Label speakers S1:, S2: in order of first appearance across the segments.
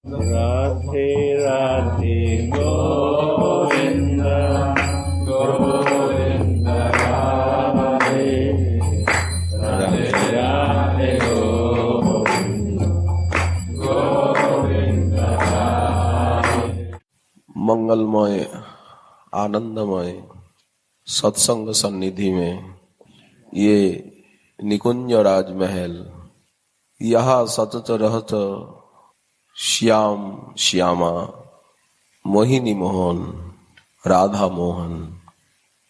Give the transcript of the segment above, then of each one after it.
S1: राधे राधे गोविंद गोविंद राधे राधे राधे गोविंद गोविंद राधे। मंगलमय आनंदमय सत्संग सन्निधि में ये निकुंज राजमहल, यहाँ सतत रहत Shyam Shyama Mohini Mohan Radha Mohan.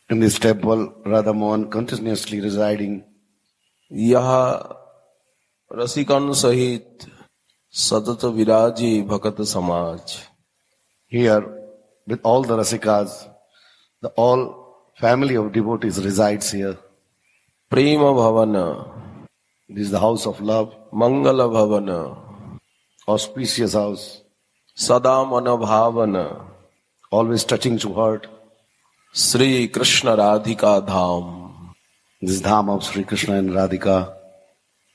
S2: In this temple, Radha Mohan continuously residing.
S1: यहाँ रसिकन सहित सतत विराजी भक्त समाज।
S2: Here, with all the rasikas, the all family of devotees resides here.
S1: प्रेम भवन,
S2: This is the house of love,
S1: मंगल भवन,
S2: auspicious house,
S1: सदा मन भावन,
S2: always touching to heart.
S1: Shri Krishna Radhika Dham.
S2: This is Dham of Sri Krishna and Radhika.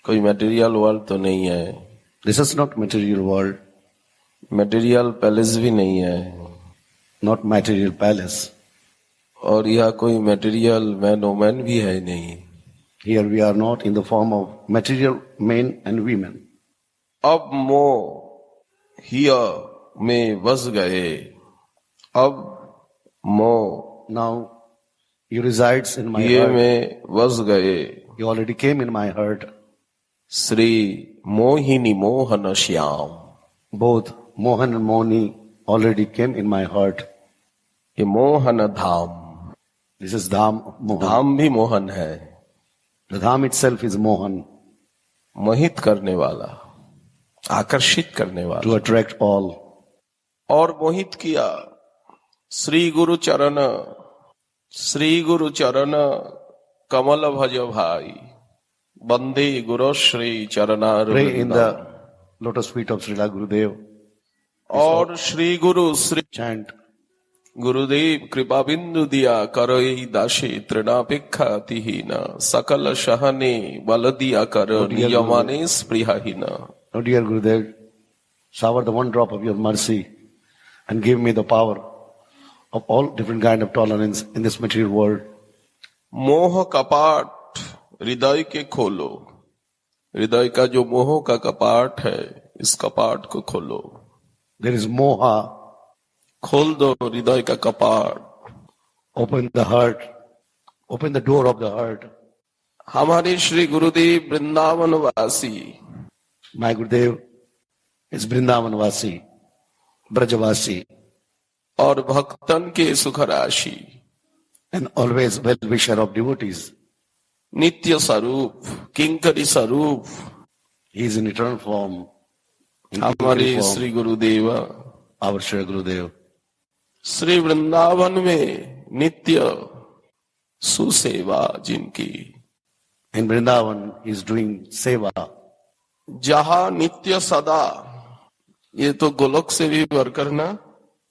S1: कोई material world तो नहीं है,
S2: This is not material world,
S1: material palace भी नहीं है,
S2: not material palace.
S1: और यह कोई मटेरियल मैन वोमेन भी है नहीं।
S2: Here we are not in the form of material men and women.
S1: अब मोह हियर में बस गए, अब मोह
S2: Now he resides in my
S1: ये
S2: heart.
S1: में बस गए।
S2: He already came in my heart.
S1: Shri Mohini Mohan Shyam,
S2: Both Mohan and Mohini already came in my heart.
S1: ये मोहन धाम,
S2: This is Dham Mohan.
S1: धाम भी मोहन है,
S2: The Dham itself is Mohan,
S1: मोहित करने वाला, आकर्षित करने वाला।
S2: to attract all.
S1: और मोहित किया श्री गुरु चरण, श्री गुरु चरण कमल भज भाई, बंदे गुरु Shri चरणार।
S2: Pray in the lotus feet of Srila Gurudev.
S1: और श्री गुरु श्री
S2: Chant.
S1: गुरुदेव कृपा बिंदु दिया, करई दासी तृणापेक्षा अतिहीन, सकल सहने बल दिया कर, नियमाने स्पृहाहीन।
S2: Oh dear Gurudev, shower the one drop of your mercy and give me the power of all different kind of tolerance in this material world.
S1: मोह कपाट हृदय के खोलो, हृदय का जो मोह का कपाट है, इस कपाट को खोलो।
S2: There is moha.
S1: खोल दो हृदय का कपाट।
S2: Open the heart. Open the door of the heart.
S1: हमारे श्री गुरुदेव वृंदावन वासी,
S2: My Gurudev is Vrindavan Vasi, Brajavasi,
S1: और भक्तन के सुख राशि,
S2: and always well-wisher of devotees.
S1: नित्य स्वरूप, किंकरी स्वरूप
S2: He is in eternal form. In
S1: हमारे
S2: eternal form,
S1: Shri Gurudev.
S2: our Sri Gurudev.
S1: Shri Vrindavan में नित्य सुसेवा जिनकी,
S2: In Vrindavan, he is doing seva.
S1: जहां नित्य सदा, ये तो गोलोक से भी वर्कर ना।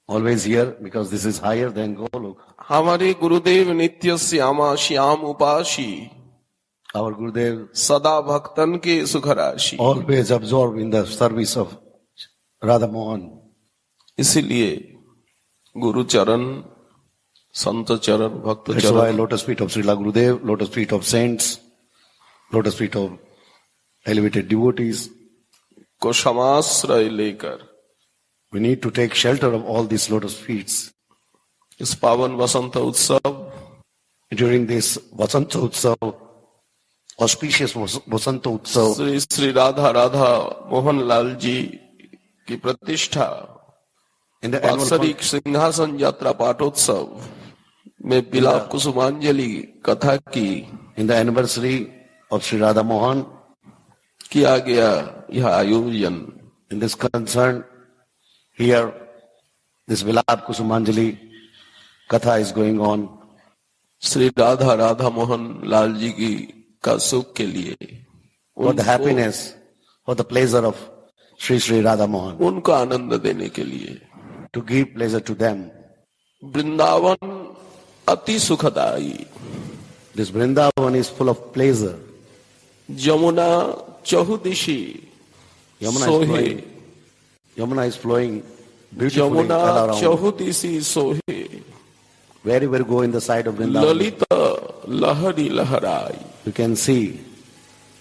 S2: Always here, because this is higher than Golok.
S1: हमारे गुरुदेव नित्य श्यामा श्याम उपासी,
S2: Our Gurudev
S1: सदा भक्तन के सुख राशि।
S2: always absorbed in the service of Radha Mohan.
S1: इसीलिए गुरु चरण, संत चरण, भक्त
S2: That's why
S1: चरण,
S2: lotus feet of Srila Gurudev, lotus feet of saints, lotus feet of elevated devotees.
S1: को समाश्रय लेकर
S2: We need to take shelter of all these lotus feet.
S1: इस पावन वसंत उत्सव
S2: During this Vasanta Utsav, auspicious Vasanta Utsav,
S1: Shri Shri Radha Radha Mohan Lal ji की प्रतिष्ठा,
S2: in the annual
S1: वात्सरिक सिंहासन यात्रा पाठोत्सव में बिलाप कुसुमांजलि कथा की
S2: in the anniversary of Sri Radha Mohan,
S1: किया गया यह आयोजन।
S2: in this concern, here, this Vilap Kusumanjali Katha is going on.
S1: Shri Radha Radha Mohan Lal ji की का सुख के लिए,
S2: For the happiness, for the pleasure of Sri Sri Radha Mohan,
S1: उनको आनंद देने के लिए।
S2: to give pleasure to them.
S1: Vrindavan अति सुखदाई,
S2: This Vrindavan is full of pleasure.
S1: Jamuna चहुदिशी
S2: Yamuna is
S1: सोहे
S2: flowing. Yamuna is flowing beautifully
S1: Yamuna
S2: all around.
S1: चहुदिशी सोहे,
S2: Wherever you go in the side of Vrindavan,
S1: Lalit Lahiri Lairai.
S2: you can see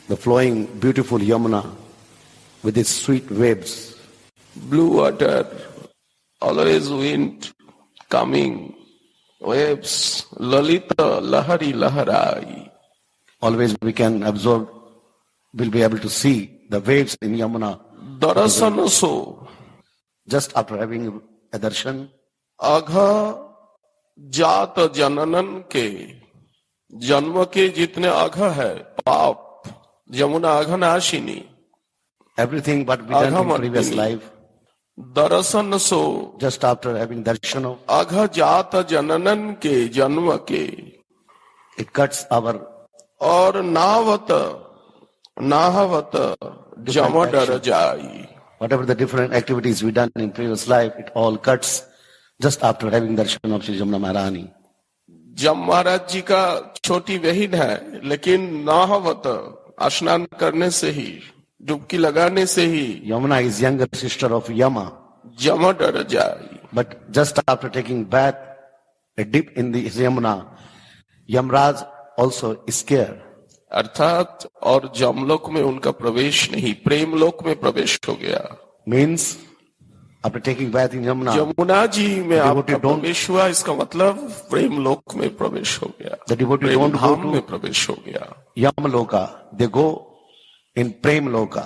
S2: the flowing beautiful Yamuna with its sweet waves.
S1: Blue water, always wind coming, waves, lalita lahari laharai.
S2: Always we can absorb, we'll be able to see the waves in Yamuna.
S1: Darshan so
S2: Just after having a darshan,
S1: अघा जात जननन के जन्म के जितने अघ है पाप, Yamuna Aghanashini.
S2: everything what we done in
S1: Agha
S2: previous
S1: Mardini.
S2: life,
S1: Darshan so
S2: just after having darshan of,
S1: अघ जात जननन के जन्म के,
S2: it cuts our
S1: और नावत नाहवत जम डर जाई.
S2: whatever the different activities we done in previous life, it all cuts just after having darshan of Sri Jamuna Maharani.
S1: जब महाराज जी का छोटी बहन है, लेकिन नाहवत स्नान करने से ही, डुबकी लगाने से ही
S2: Yamuna is younger sister of Yama,
S1: जम डर जाई.
S2: but just after taking bath, a dip in the Yamuna, Yamraj also is scared.
S1: अर्थात और जमलोक में उनका प्रवेश नहीं, प्रेम लोक में प्रवेश हो गया.
S2: Means after taking bath in Yamuna,
S1: Yamuna ji में आपका
S2: devotee don't-
S1: प्रवेश हुआ, इसका मतलब प्रेम लोक में प्रवेश हो गया,
S2: the devotee
S1: Prem
S2: don't go
S1: Dham
S2: to
S1: में प्रवेश हो गया.
S2: Yamaloka, they go in Prem Loka.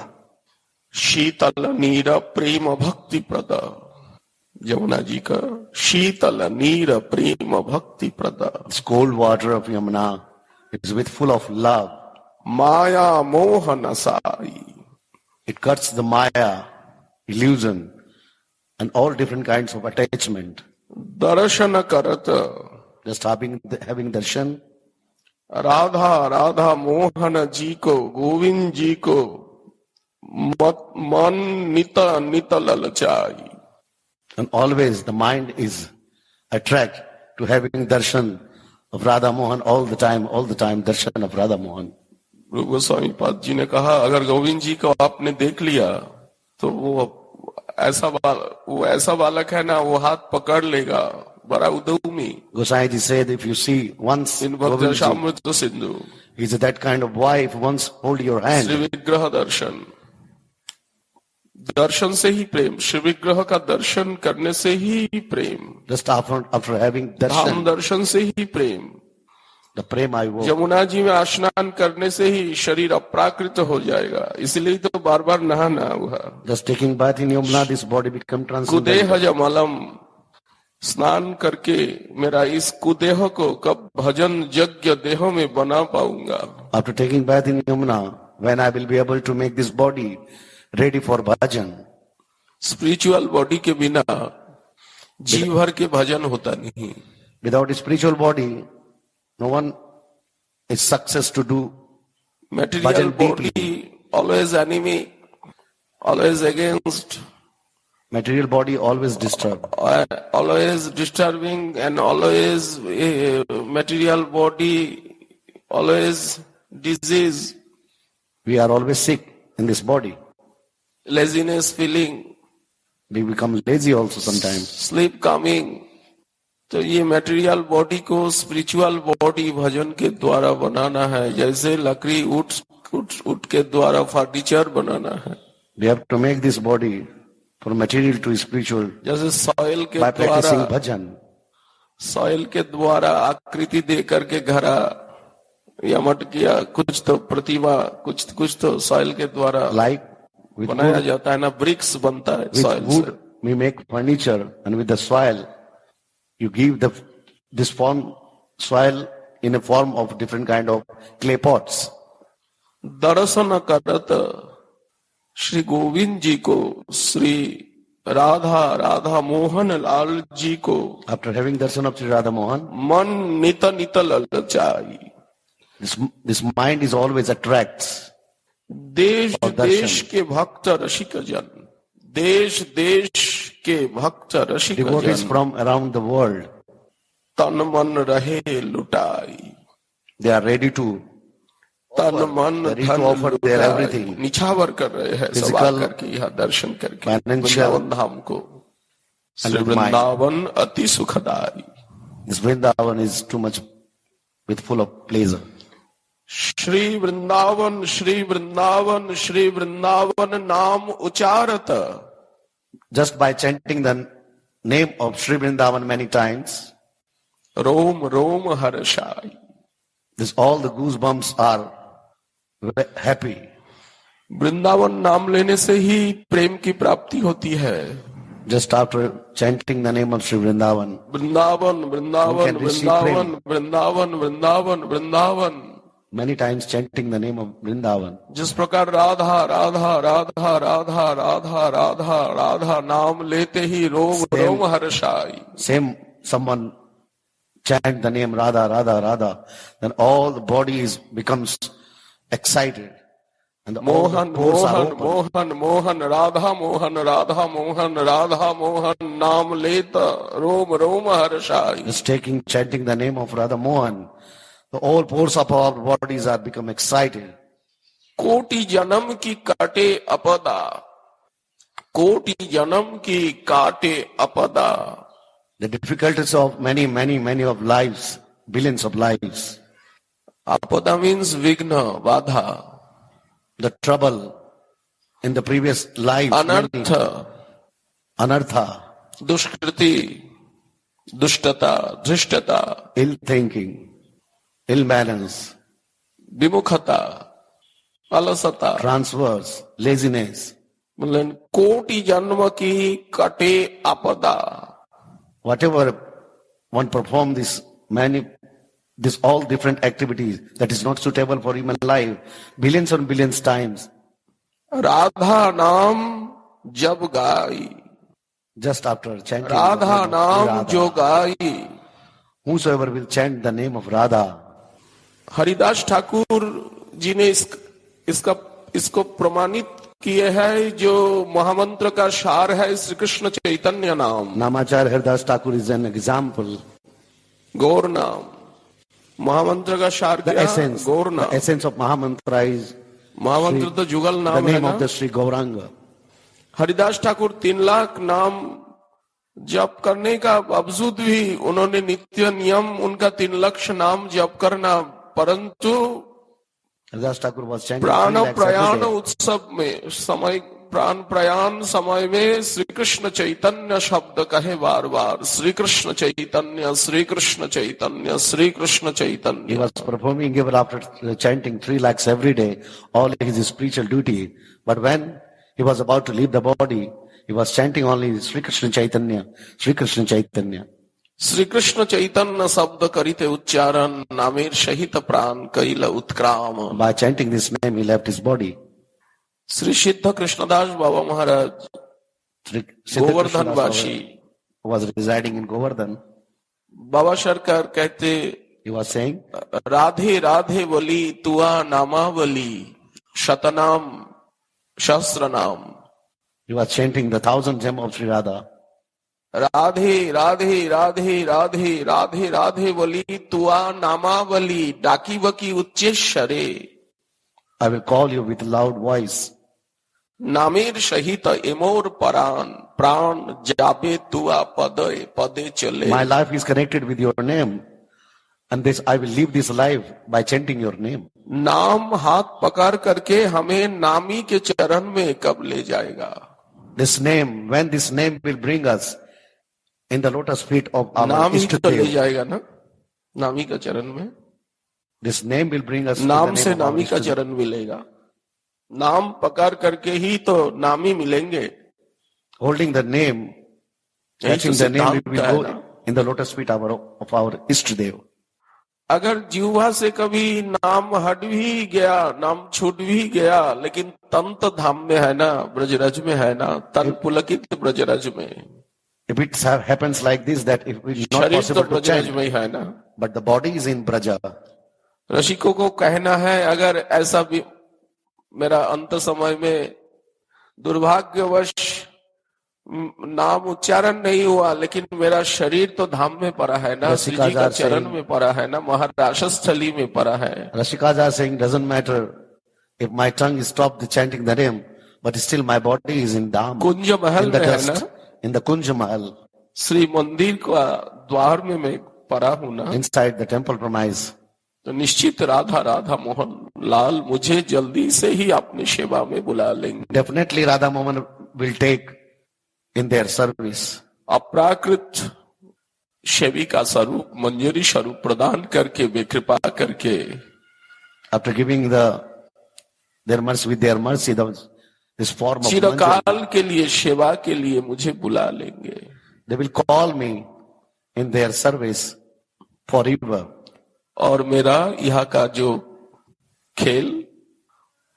S1: शीतल नीर प्रेम भक्ति प्रद, यमुना जी का शीतल नीर प्रेम भक्ति प्रद.
S2: This cold water of Yamuna is with full of love.
S1: माया मोह नसाई.
S2: It cuts the Maya, illusion, and all different kinds of attachment.
S1: दर्शन करत
S2: Just having darshan,
S1: Radha Radha Mohan जी को, गोविंद जी को मन नित नित ललचाई.
S2: and always the mind is attracted to having darshan of Radha Mohan all the time, darshan of Radha Mohan.
S1: रूप गोस्वामी पाद जी ने कहा, अगर गोविंद जी को आपने देख लिया तो वो ऐसा बालक है ना, वो हाथ पकड़ लेगा, बड़ा उद्यमी.
S2: Gosai ji said, if you see once
S1: in
S2: Govind
S1: भक्त
S2: ji,
S1: शामृत Sindhu
S2: he's that kind of wife, once hold your hand,
S1: Shri विग्रह दर्शन, दर्शन से ही प्रेम, श्री विग्रह का दर्शन करने से ही प्रेम,
S2: just after having
S1: धाम
S2: darshan,
S1: दर्शन से ही प्रेम.
S2: the prema I woke.
S1: Yamuna ji में स्नान करने से ही शरीर अप्राकृत हो जाएगा, इसलिए तो बार बार नहाना हुआ.
S2: Just taking bath in Yamuna, this body become transcendental.
S1: कुदेह जमलम, स्नान करके मेरा इस कुदेह को कब भजन यज्ञ देह में बना पाऊंगा.
S2: After taking bath in Yamuna, when I will be able to make this body ready for bhajan.
S1: Spiritual body के बिना जी भर के भजन होता नहीं.
S2: Without a spiritual body, no one is success to do
S1: material
S2: Bhajan
S1: body always enemy, always against,
S2: material body always disturbed.
S1: always disturbing, and always material body, always disease,
S2: We are always sick in this body.
S1: laziness feeling,
S2: We become lazy also sometimes.
S1: sleep coming. तो ये material body को spiritual body भजन के द्वारा बनाना है, जैसे लकड़ी उठ के द्वारा फर्नीचर बनाना है.
S2: We have to make this body from material to spiritual
S1: जैसे सॉइल के
S2: by practicing
S1: द्वारा,
S2: bhajan.
S1: सॉइल के द्वारा आकृति दे करके घड़ा या मट किया, कुछ तो प्रतिमा, कुछ तो सॉइल के द्वारा
S2: Like with
S1: बनाया
S2: wood,
S1: जाता है ना, ब्रिक्स बनता है
S2: with
S1: सॉइल
S2: wood
S1: से.
S2: we make furniture, and with the soil you give this form soil in a form of different kind of clay pots.
S1: दर्शन करत श्री गोविंद जी को, श्री राधा मोहन लाल जी को
S2: After having darshan of Sri Radha Mohan,
S1: मन नित नित ललचाई.
S2: this mind is always attracts.
S1: देश
S2: और दर्शन.
S1: देश के भक्त रसिक जन, देश देश के भक्त रसिक
S2: Devotees
S1: जन
S2: from around the world,
S1: तन मन रहे लुटाई.
S2: they are ready to
S1: तन मन
S2: ready
S1: धन
S2: to offer their
S1: लुटाई,
S2: everything.
S1: निछावर कर रहे हैं सब
S2: Physical,
S1: आकर के यहाँ दर्शन करके
S2: financial,
S1: वृंदावन धाम को।
S2: and
S1: Shri
S2: with mind.
S1: Vrindavan अति सुखदाई।
S2: This Vrindavan is too much with full of pleasure.
S1: Shri Vrindavan Shri Vrindavan Shri Vrindavan नाम उचारत,
S2: Just by chanting the name of Sri Vrindavan many times,
S1: Rome Rome हर्षाई।
S2: this all the goosebumps are happy.
S1: Vrindavan नाम लेने से ही प्रेम की प्राप्ति होती है।
S2: Just after chanting the name of Sri Vrindavan,
S1: Vrindavan Vrindavan
S2: You can receive
S1: Vrindavan Vrindavan Vrindavan Vrindavan.
S2: many times chanting the name of Vrindavan,
S1: जिस प्रकार राधा राधा राधा राधा राधा राधा राधा नाम लेते ही रोम रोम हर्षाई।
S2: same someone chant the name Radha, Radha, Radha, then all the body becomes excited. And all the
S1: Mohan
S2: pores are
S1: Mohan
S2: open.
S1: Mohan Mohan Radha Mohan Radha Mohan Radha Mohan नाम लेता रोम रोम हर्षाई।
S2: Just chanting the name of Radha Mohan, the all pores of our bodies are become excited.
S1: कोटि जन्म की काटे अपदा, कोटि जन्म की काटे अपदा।
S2: The difficulties of many of lives, billions of lives,
S1: आपदा मीन्स विघ्न बाधा,
S2: the trouble in the previous lives,
S1: अनर्थ,
S2: anartha,
S1: दुष्कृति, दुष्टता, धृष्टता,
S2: ill thinking, ill balance,
S1: विमुखता, अलसता,
S2: transfers, laziness,
S1: मतलब कोटि जन्म की कटे आपदा।
S2: whatever one perform this all different activities that is not suitable for human life, billions and billions times.
S1: Radha नाम जब गाई,
S2: Just after chanting
S1: Radha
S2: the name of
S1: नाम
S2: Radha,
S1: जो गाई।
S2: whosoever will chant the name of Radha,
S1: Haridas Thakur ji ने इसको प्रमाणित किए है, जो महामंत्र का सार है श्री कृष्ण चैतन्य नाम,
S2: Namacharya Haridas Thakur is an example.
S1: गौर नाम। महामंत्र का सार
S2: The
S1: क्या?
S2: essence,
S1: गौर
S2: the
S1: नाम।
S2: essence of Mahamantra is
S1: महामंत्र तो जुगल
S2: the
S1: नाम है
S2: name
S1: ना।
S2: of the Sri Gauranga.
S1: Haridas Thakur 3 lakh नाम जप करने का बावजूद भी उन्होंने नित्य नियम उनका 3 लक्ष नाम जप करना, परंतु
S2: Haridas Thakur was chanting
S1: प्राण
S2: 3 lakhs
S1: प्रयाण
S2: every day.
S1: उत्सव में समय प्राण प्रयाण समय में श्री कृष्ण चैतन्य शब्द कहे बार बार, Shri Krishna Chaitanya Shri Krishna Chaitanya Shri Krishna
S2: He
S1: Chaitanya.
S2: was performing even after chanting 3 lakhs every day, all his spiritual duty. But when he was about to leave the body, he was chanting only Sri Krishna Chaitanya, Sri Krishna Chaitanya.
S1: Shri Krishna Chaitanya शब्द करिते उच्चारण, नामेर सहित प्राण कैल उत्क्राम।
S2: By chanting this name, he left his body.
S1: Shri सिद्ध Krishnadas Baba Maharaj
S2: Sri Siddha
S1: Govardhan
S2: Krishnadas
S1: वासी
S2: was residing in Govardhan.
S1: बाबा सरकार कहते,
S2: He was saying,
S1: Radhe Radhe बोली तुआ नामावली, शतनाम सहस्र नाम।
S2: he was chanting the 1,000 gem of Sri Radha.
S1: Radhe Radhe Radhe Radhe Radhe Radhe बोली तुआ नामावली, डाकी बकी उच्चेश्वरे।
S2: I will call you with loud voice.
S1: नामेर सहित एमोर प्राण, प्राण जाबे तुआ पदे पदे चले।
S2: My life is connected with your name. And this, I will live this life by chanting your name.
S1: नाम हाथ पकड़ करके हमें नामी के चरण में कब ले जाएगा?
S2: This name, when this name will bring us in the lotus feet of our
S1: नामी तो ले
S2: Ishtadev,
S1: जाएगा ना, नामी का चरण में।
S2: this name will bring us to
S1: नाम
S2: the
S1: से
S2: name of our
S1: नामी का
S2: Ishtadev.
S1: चरण मिलेगा, नाम पकड़ करके ही तो नामी मिलेंगे।
S2: Holding the name,
S1: यही
S2: catching
S1: तो
S2: the name, we
S1: सिद्धांत
S2: will
S1: है
S2: go
S1: ना।
S2: in the lotus feet of our Ishtadev.
S1: अगर जीवा से कभी नाम हट भी गया, नाम छूट भी गया, लेकिन तंत धाम में है ना, ब्रजरज में है ना, तन पुलकित ब्रजरज में।
S2: If it happens like this, that if it is not
S1: शरीर तो
S2: possible to
S1: ब्रजरज
S2: chant,
S1: में ही है ना।
S2: but the body is in Braja.
S1: रसिकों को कहना है, अगर ऐसा भी मेरा अंत समय में दुर्भाग्यवश नाम उच्चारण नहीं हुआ, लेकिन मेरा शरीर तो धाम में पड़ा है ना, श्री जी का चरण में पड़ा है ना, महाराष्ट्र स्थली में पड़ा है।
S2: Rashikaja saying, doesn't matter if my tongue is stopped chanting the name, but still my body is in Dham,
S1: Kunj Mahal
S2: in the
S1: में है
S2: dust,
S1: ना,
S2: in the Kunj Mahal,
S1: Shri मंदिर का द्वार में मैं पड़ा हूं ना,
S2: inside the temple premise.
S1: तो निश्चित राधा राधा मोहन लाल मुझे जल्दी से ही अपनी सेवा में बुला लेंगे।
S2: Definitely Radha Mohan will take in their service.
S1: अप्राकृत सेविका स्वरूप, मंजरी स्वरूप प्रदान करके, वे कृपा करके
S2: After giving their mercy with their mercy, this form of Manjari,
S1: चिरकाल के लिए सेवा के लिए मुझे बुला लेंगे।
S2: they will call me in their service forever.
S1: और मेरा यहाँ का जो खेल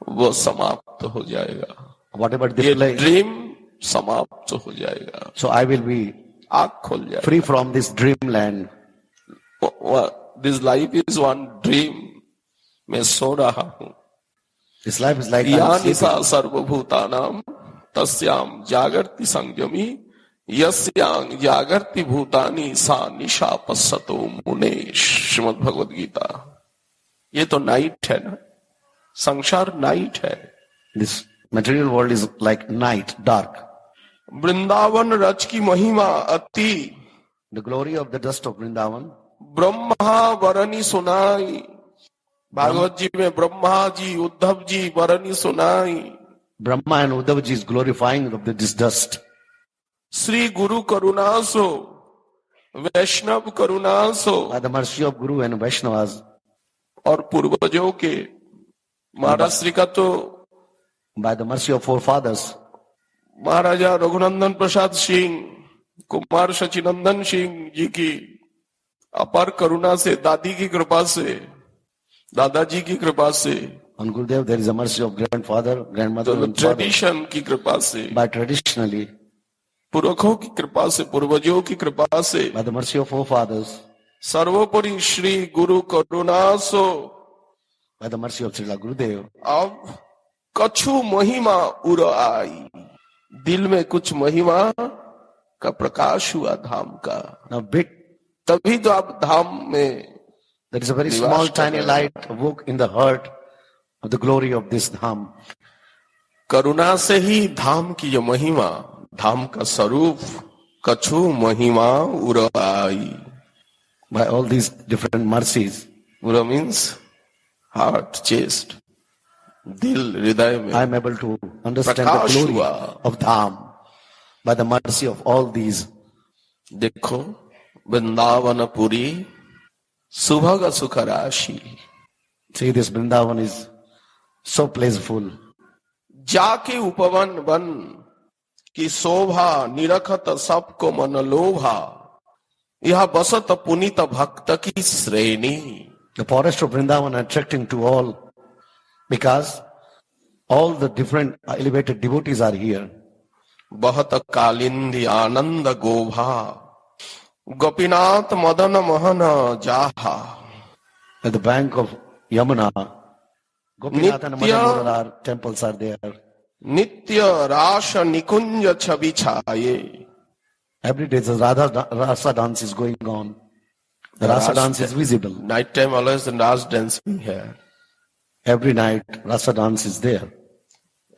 S1: वो समाप्त हो जाएगा,
S2: Whatever they
S1: ये
S2: play,
S1: ड्रीम समाप्त हो जाएगा,
S2: so I will be
S1: आँख खोल जाएगा।
S2: free from this dreamland.
S1: This life is one dream, मैं सो रहा हूँ।
S2: This life is like
S1: या
S2: I'm sleeping.
S1: निशा सर्वभूतानाम तस्याम जागर्ति संयमी यस्यांग जागर्ति भूतानि सा निशा पश्यतो मुने। श्रीमद् भगवद गीता। ये तो नाइट है ना, संसार नाइट है।
S2: This material world is like night, dark.
S1: Vrindavan रज की महिमा अति,
S2: The glory of the dust of Vrindavan.
S1: Brahma वरनी सुनाई। भागवत जी में ब्रह्मा जी उद्धव जी वरनी सुनाई।
S2: Brahma and Uddhavaji is glorifying of this dust.
S1: Shri Guru करुणासो Vaishnav करुणासो।
S2: By the mercy of Guru and Vaishnavas,
S1: और पूर्वजों के महाराज श्री का तो
S2: by the mercy of forefathers,
S1: महाराजा रघुनंदन प्रसाद सिंह, कुमार सचिनंदन सिंह जी की अपार करुणा से, दादी की कृपा से, दादाजी की कृपा से,
S2: on Gurudev there is a mercy of grandfather, grandmother and father.
S1: Tradition की कृपा से,
S2: By traditionally,
S1: पुरखों की कृपा से, पूर्वजों की कृपा से,
S2: by the mercy of forefathers,
S1: सर्वोपरि श्री गुरु करुणासो।
S2: by the mercy of Srila Gurudev,
S1: अब कछु महिमा उर आई, दिल में कुछ महिमा का प्रकाश हुआ धाम का।
S2: now bit,
S1: तभी तो आप धाम में
S2: there is a very
S1: निवास
S2: small
S1: कर
S2: tiny
S1: रहे हैं।
S2: light awoke in the heart of the glory of this Dham.
S1: करुणा से ही धाम की जो महिमा, धाम का स्वरूप, कछु महिमा उर आई।
S2: By all these different mercies,
S1: उर मीन्स हार्ट, चेस्ट, दिल, हृदय में
S2: I am able to understand the
S1: Prakash
S2: glory
S1: हुआ।
S2: of Dham. By the mercy of all these,
S1: देखो वृंदावनपुरी सुभग सुख राशि,
S2: see this Vrindavan is so blissful.
S1: जाके उपवन बन की शोभा, निरखत सबको मन लोभा, यह बसत पुनीत भक्त की श्रेणी।
S2: The forest of Vrindavan attracting to all because all the different elevated devotees are here.
S1: बहत कालिंदी आनंद गोभा, गोपीनाथ मदन मोहन जाहा।
S2: At the bank of Yamuna, Gopinath and
S1: Nitya-
S2: Madanmohar temples are there.
S1: नित्य रास निकुंज छवि छाये।
S2: Every day the Rasa dance is going on. The Rasa dance is visible.
S1: Night time always the Ras dancing here.
S2: Every night Rasa dance is there.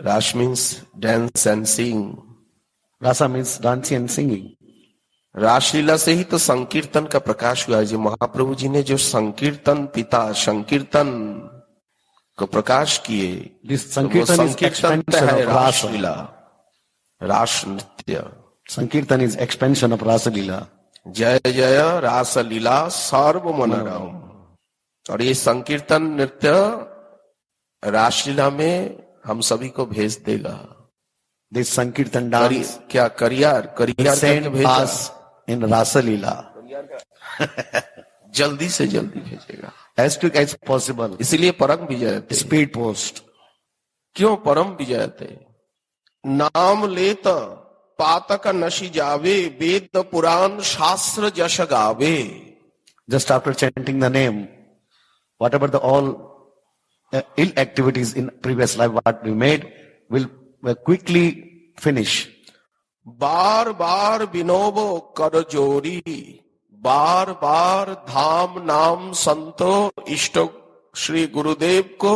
S1: Ras means dance and sing.
S2: Rasa means dancing and singing.
S1: रासलीला से ही तो संकीर्तन का प्रकाश हुआ है। जो महाप्रभु जी ने जो संकीर्तन पिता संकीर्तन को प्रकाश किए,
S2: This
S1: तो वो
S2: Sankirtan is
S1: संकीर्तन
S2: expansion
S1: है
S2: of Rasa.
S1: रासलीला, रास नृत्य।
S2: Sankirtan is expansion of Rasa Leela.
S1: जय जय रासलीला सर्व मनोरम। और ये संकीर्तन नृत्य रासलीला में हम सभी को भेज देगा।
S2: This Sankirtan dance
S1: क्या करियर करके
S2: sent
S1: भेजा,
S2: us in Rasa Leela
S1: जल्दी से जल्दी भेजेगा।
S2: as quick as possible.
S1: इसलिए परम विजय थे।
S2: Speed post.
S1: क्यों परम विजय थे? नाम लेत पातक नशी जावे, वेद पुराण शास्त्र जश गावे।
S2: Just after chanting the name, whatever the all ill activities in previous life what we made will quickly finish.
S1: बार बार विनोबो कर जोरी, बार बार धाम नाम संतो इष्टो श्री गुरुदेव को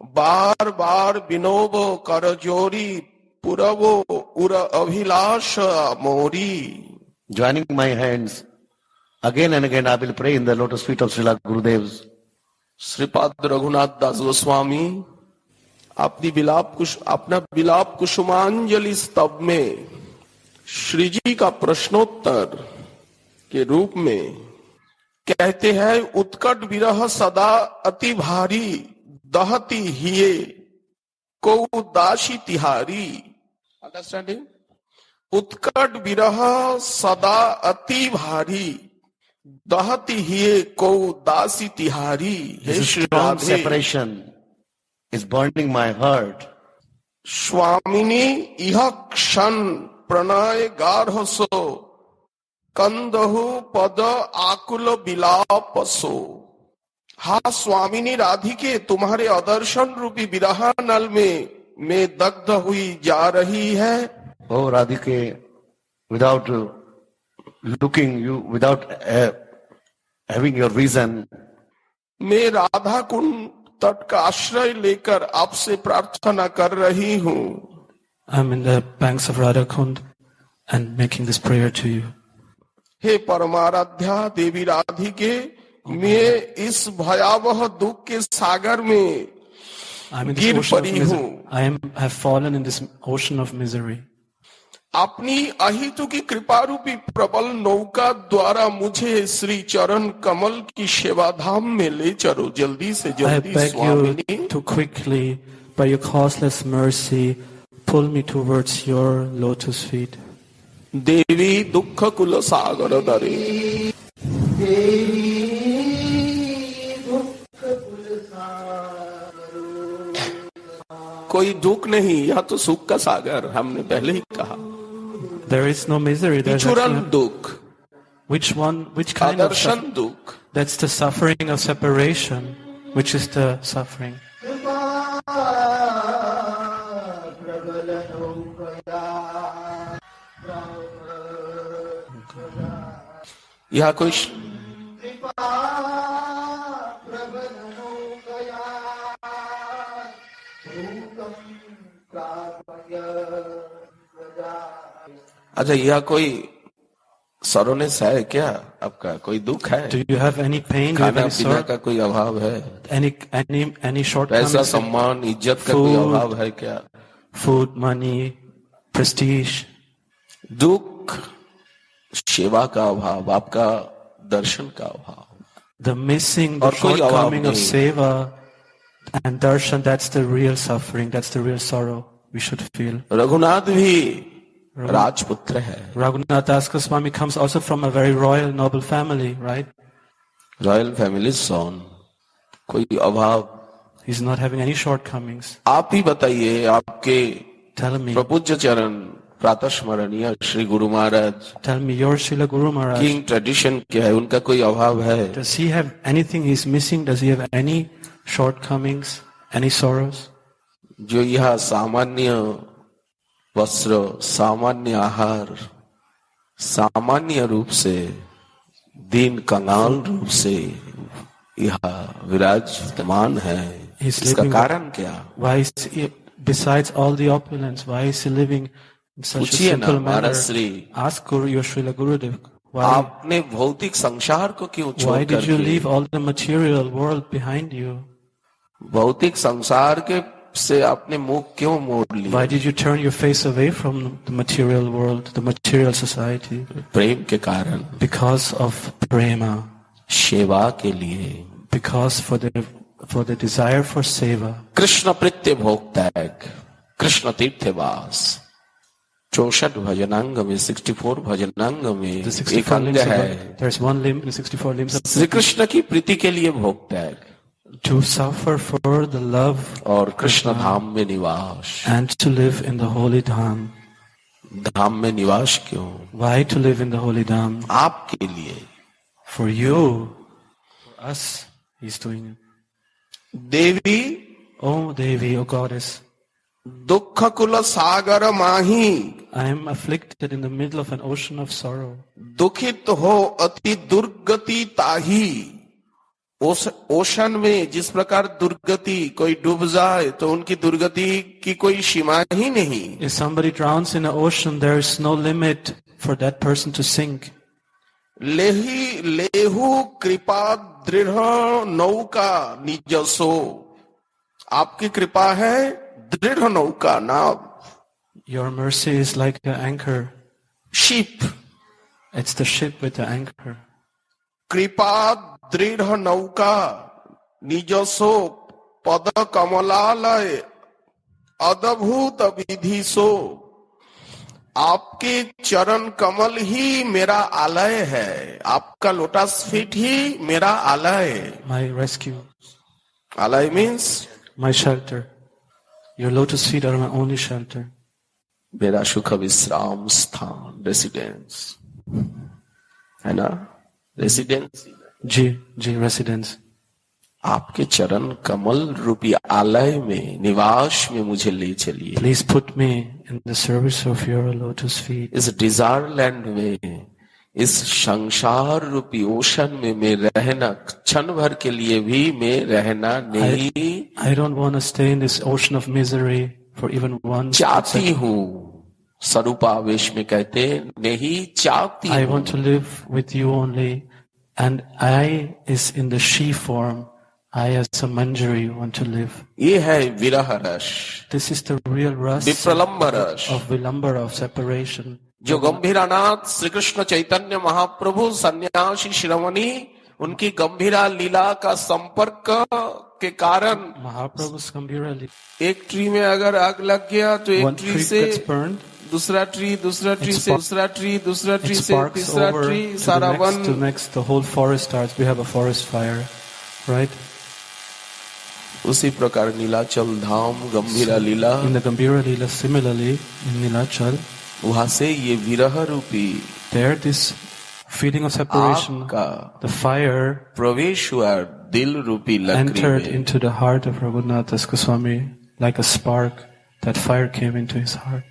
S1: बार बार विनोबो कर जोरी, पुरवो उर अभिलाष मोरी.
S2: Joining my hands, again and again I will pray in the lotus feet of Srila Gurudevs.
S1: Shripad Raghunath दास गोस्वामी अपना विलाप कुसुमांजलि स्तव में श्री जी का प्रश्नोत्तर के रूप में कहते हैं, उत्कट विरह सदा अति भारी, दहती हिये को दासी तिहारी. अंडरस्टैंडिंग? उत्कट विरह सदा अति भारी, दहती हिये को दासी तिहारी. हे Shri Radhe,
S2: separation is burning my heart.
S1: स्वामिनी इह क्षण प्रणय गार्ह सो, कंदहु पद आकुल विलाप सो. हा स्वामिनी राधिके, तुम्हारे अदर्शन रूपी विरह नल में मैं दग्ध हुई जा रही है.
S2: Oh Radhike, without looking you, without having your reason,
S1: मैं राधा कुंड तट का आश्रय लेकर आपसे प्रार्थना कर रही हूँ.
S3: I'm in the banks of Radha Kund and making this prayer to you.
S1: हे परमाराध्या देवी राधिके, मैं इस भयावह दुख के सागर में
S3: I'm in this
S1: गिर
S3: ocean of
S1: पड़ी
S3: misery.
S1: हूँ.
S3: I have fallen in this ocean of misery.
S1: अपनी अहितु की कृपा रूपी प्रबल नौका द्वारा मुझे श्री चरण कमल की सेवा धाम में ले चलो, जल्दी से
S3: I
S1: जल्दी
S3: beg
S1: स्वामिनी.
S3: you to quickly, by your causeless mercy, pull me towards your lotus feet.
S1: देवी दुख कुल सागर दरे. कोई दुख नहीं, यह तो सुख का सागर, हमने पहले ही कहा.
S3: There is no misery. There's
S1: विचुरन
S3: actually,
S1: दुख,
S3: which kind of
S1: आदर्शन दुख.
S3: That's the suffering of separation, which is the suffering.
S1: यह कोई अच्छा, यह कोई सरोनेस है क्या आपका? कोई दुख है?
S3: Do you have any pain? Do you have
S1: खाना
S3: any
S1: पीना
S3: sorrow?
S1: का कोई अभाव है?
S3: Any
S1: पैसा
S3: shortcomings?
S1: सम्मान इज्जत का कोई
S3: Food.
S1: अभाव है क्या?
S3: Food, money, prestige.
S1: दुख सेवा का अभाव, आपका दर्शन का अभाव.
S3: The missing, the
S1: और कोई अभाव
S3: shortcoming of
S1: नहीं.
S3: seva and darshan, that's the real suffering, that's the real sorrow we should feel.
S1: Raghunath भी राजपुत्र है.
S3: Raghunath Das Goswami comes also from a very royal, noble family, right?
S1: Royal family son. कोई अभाव.
S3: He's not having any shortcomings.
S1: आप ही बताइए, आपके
S3: Tell me,
S1: प्रपूज्य चरण प्रातः स्मरणीय Shri Guru Maharaj
S3: tell me, your Srila Guru Maharaj,
S1: king tradition क्या है? उनका कोई अभाव है?
S3: does he have anything he's missing? Does he have any shortcomings, any sorrows?
S1: जो यह सामान्य वस्त्र, सामान्य आहार, सामान्य रूप से दीन कंगाल रूप से यह विराजमान है,
S3: He's
S1: इसका
S3: living-
S1: कारण क्या?
S3: Why is he, besides all the opulence, why is he living in such a
S1: पूछिए ना
S3: simple
S1: Maharaj
S3: manner?
S1: Shri,
S3: Ask Guru, your Srila Gurudev, why,
S1: आपने भौतिक संसार को क्यों छोड़
S3: why did you
S1: करके
S3: leave all the material world behind you?
S1: भौतिक संसार के से आपने मुख क्यों मोड़
S3: Why
S1: लिया?
S3: did you turn your face away from the material world, the material society?
S1: प्रेम के कारण,
S3: Because of prema,
S1: सेवा के लिए.
S3: because for the desire for seva.
S1: Krishna प्रीत्य भोग त्याग, कृष्ण तीर्थवास. 64 भजनांग में, 64 भजनांग में
S3: The
S1: एक
S3: 64
S1: अंग
S3: limbs
S1: है
S3: of, there's one limb in the 64 limbs of
S1: Shri Krishna की प्रीति के लिए भोग त्याग
S3: to suffer for the love
S1: और कृष्ण धाम में निवास.
S3: and to live in the holy dham.
S1: धाम में निवास क्यों?
S3: Why to live in the holy dham?
S1: आपके लिए.
S3: For you, for us, he's doing it.
S1: Devi
S3: Oh Devi, oh goddess,
S1: दुख कुल सागर माही,
S3: I am afflicted in the middle of an ocean of sorrow.
S1: दुखित हो अति दुर्गति ताही। ओशन में जिस प्रकार दुर्गति, कोई डूब जाए तो उनकी दुर्गति की कोई सीमा ही नहीं।
S3: If somebody drowns in an ocean, there is no limit for that person to sink.
S1: लेहु कृपा दृढ़ नौका निजसो, आपकी कृपा है दृढ़ नौका नाव।
S3: Your mercy is like an anchor.
S1: Ship,
S3: It's the ship with the anchor.
S1: कृपा दृढ़ नौका निजसो पद कमलालय अद्भुत विधि सो, आपके चरण कमल ही मेरा आलय है, आपका लोटस फीट ही मेरा आलय है।
S3: My rescue,
S1: आलय means
S3: my shelter. Your lotus feet are my only shelter.
S1: मेरा सुख विश्राम स्थान, रेसिडेंस है ना, रेसिडेंस।
S3: जी, residence.
S1: आपके चरण कमल रूपी आलय में, निवास में मुझे ले चलिए।
S3: Please put me in the service of your lotus feet.
S1: इस डिजायर लैंड में, इस संसार रूपी ओशन में मैं रहना, क्षण भर के लिए भी मैं रहना नहीं
S3: I don't want to stay in this ocean of misery for even one
S1: चाहती
S3: second.
S1: हूँ। स्वरूपावेश में कहते नहीं चाहती
S3: I
S1: हूँ।
S3: want to live with you only, and I is in the she form. I as a manjari want to live.
S1: ये है विरह रस,
S3: This is the real rus
S1: विप्रलंब रस,
S3: of vilambara, of separation.
S1: जो गंभीरानाथ श्री कृष्ण चैतन्य महाप्रभु सन्यासी श्रवणी, उनकी गंभीरा लीला का संपर्क के कारण,
S3: Mahaprabhu's Gambhira,
S1: एक ट्री में अगर आग लग गया तो एक
S3: one
S1: ट्री
S3: tree
S1: से
S3: gets burned,
S1: दूसरा ट्री, दूसरा ट्री से दूसरा ट्री, दूसरा ट्री
S3: it
S1: से
S3: sparks
S1: तीसरा
S3: over
S1: ट्री,
S3: to
S1: सारा
S3: the next, to
S1: one.
S3: next, the whole forest starts. We have a forest fire, right?
S1: उसी प्रकार नीलाचल धाम गंभीरा लीला,
S3: In the Gambhira Leela, similarly, in Nilachal,
S1: वहां से ये विरह रूपी
S3: there this feeling of separation,
S1: आग का
S3: the fire
S1: प्रवेश हुआ दिल रूपी लकड़ी
S3: entered
S1: में।
S3: into the heart of Raghunath Das Goswami like a spark. That fire came into his heart.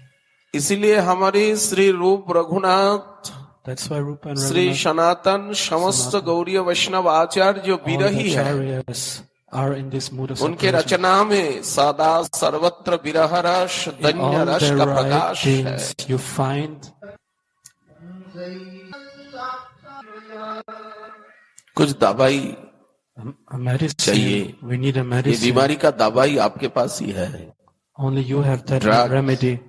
S1: इसीलिए हमारे श्री रूप Raghunath,
S3: That's why Rupa and
S1: Shri
S3: Raghunath,
S1: सनातन समस्त गौरीय वैष्णव आचार्य जो
S3: all the
S1: विरही है,
S3: acharyas are in this mood of
S1: उनके
S3: separation.
S1: रचना में सदा सर्वत्र विरह रस,
S3: In
S1: धन्य
S3: all
S1: रस
S3: their
S1: का
S3: right
S1: प्रकाश है।
S3: things, you find
S1: कुछ दवाई
S3: a medicine.
S1: चाहिए।
S3: We need a
S1: ये
S3: medicine.
S1: बीमारी का दवाई आपके पास ही है।
S3: Only you have that
S1: Drugs.
S3: remedy.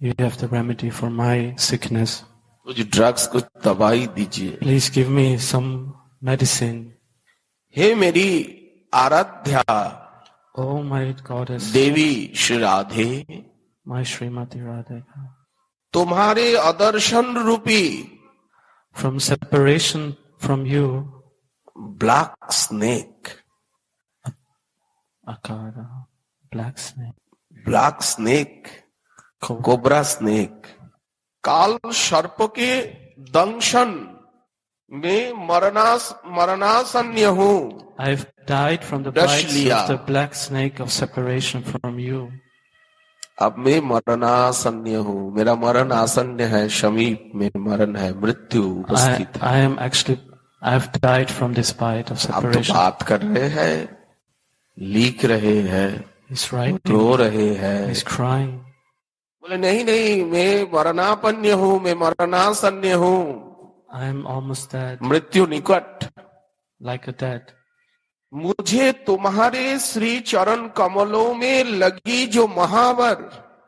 S3: You have the remedy for my sickness.
S1: कुछ ड्रग्स, कुछ दवाई दीजिए।
S3: Please give me some medicine.
S1: हे मेरी Aaradhya
S3: Oh my goddess,
S1: Devi Shri Radhe,
S3: my Srimati Radhika.
S1: तुम्हारे अदर्शन रूपी
S3: From separation from you,
S1: black snake,
S3: Akara, black snake,
S1: black snake,
S3: cobra.
S1: Cobra snake, काल सर्प के दंशन में मरणासन्न हूँ।
S3: I've died from the
S1: Dash
S3: bites
S1: liya.
S3: of the black snake of separation from you.
S1: अब मैं मरणासन्न हूँ, मेरा मरण आसन्न है, समीप में मरण है, मृत्यु उपस्थित है।
S3: I am actually, I've died from this bite of
S1: आप तो
S3: separation.
S1: बात कर रहे हैं, लिख रहे हैं,
S3: He's writing,
S1: रो रहे हैं।
S3: he's crying.
S1: बोले नहीं नहीं, मैं मरणापन्न हूँ, मैं मरणासन्न हूँ,
S3: I am almost dead,
S1: मृत्यु निकट।
S3: like a dead.
S1: मुझे तुम्हारे श्री चरण कमलों में लगी जो महावर,